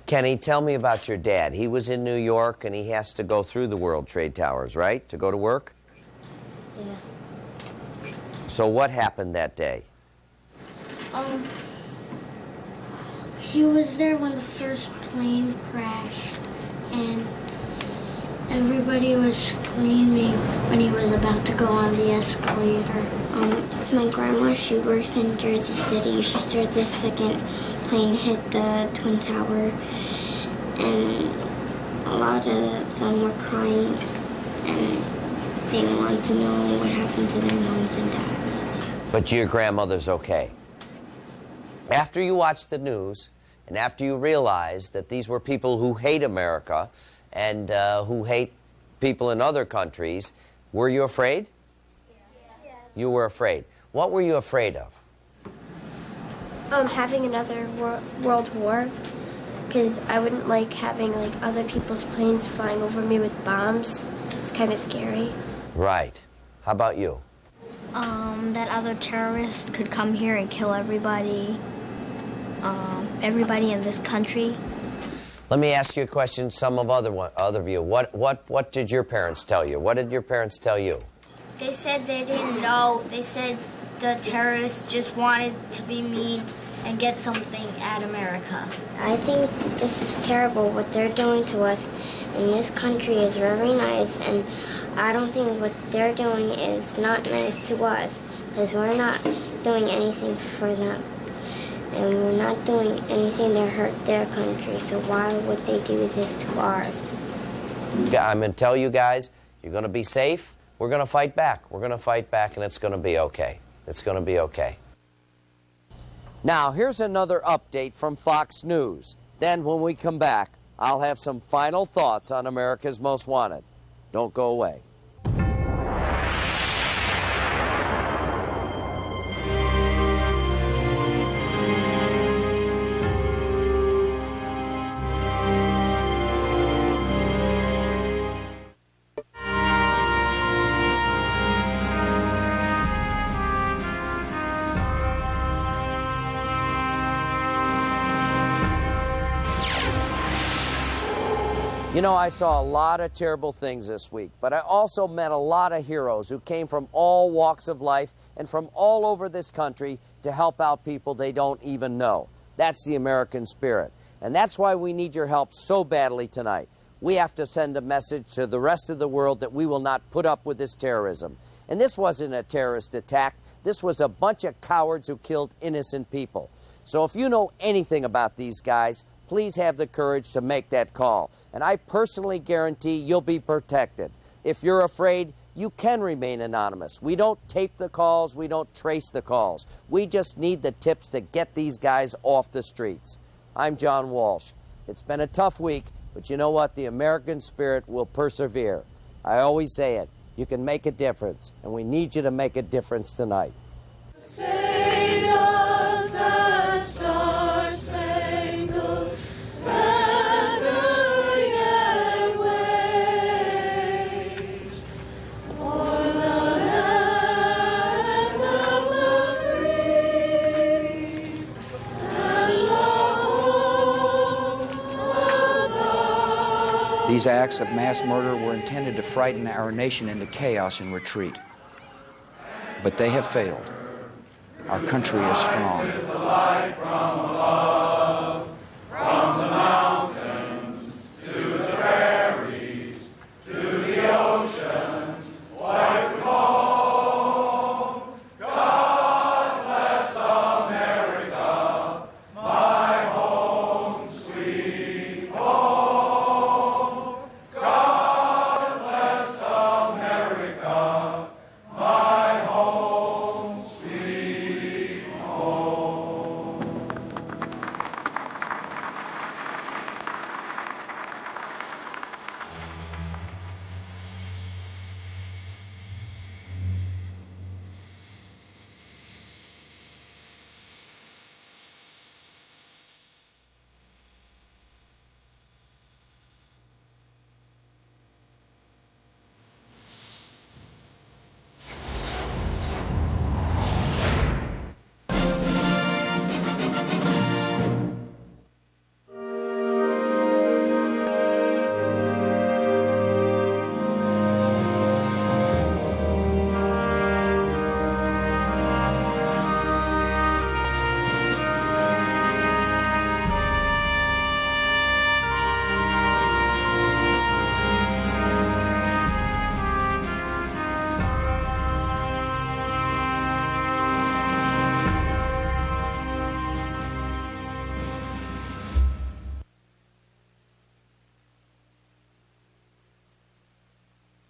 S3: Kenny, tell me about your dad. He was in New York and he has to go through the World Trade Towers, right, to go to work?
S4: Yeah.
S3: So what happened that day?
S4: He was there when the first plane crashed, and everybody was screaming when he was about to go on the escalator. It's my grandma. She works in Jersey City. She said the second plane hit the Twin Tower, and a lot of them were crying, and they wanted to know what happened to their moms and dads.
S3: But your grandmother's okay. After you watched the news, and after you realized that these were people who hate America and who hate people in other countries, were you afraid? Yes. You were afraid. What were you afraid of?
S4: Having another world war, because I wouldn't like having other people's planes flying over me with bombs. It's kind of scary.
S3: Right. How about you?
S4: That other terrorists could come here and kill everybody. Everybody in this country.
S3: Let me ask you a question. Some of other of you. What did your parents tell you? What did your parents tell you?
S4: They said they didn't know. They said the terrorists just wanted to be mean and get something at America. I think this is terrible what they're doing to us, and this country is very nice, and I don't think what they're doing is not nice to us, because we're not doing anything for them. And we're not doing anything to hurt their country, so why would they do this to ours?
S3: I'm going to tell you guys, you're going to be safe. We're going to fight back. We're going to fight back, and it's going to be okay. It's going to be okay. Now, here's another update from Fox News. Then, when we come back, I'll have some final thoughts on America's Most Wanted. Don't go away. You know, I saw a lot of terrible things this week, but I also met a lot of heroes who came from all walks of life and from all over this country to help out people they don't even know. That's the American spirit. And that's why we need your help so badly tonight. We have to send a message to the rest of the world that we will not put up with this terrorism. And this wasn't a terrorist attack. This was a bunch of cowards who killed innocent people. So if you know anything about these guys, please have the courage to make that call. And I personally guarantee you'll be protected. If you're afraid, you can remain anonymous. We don't tape the calls. We don't trace the calls. We just need the tips to get these guys off the streets. I'm John Walsh. It's been a tough week, but you know what? The American spirit will persevere. I always say it. You can make a difference, and we need you to make a difference tonight.
S13: Say does that star-spangled banner yet wave o'er the land of the free and the home of God?
S14: These acts of mass murder were intended to frighten our nation into chaos and retreat. But they have failed. Our country is strong.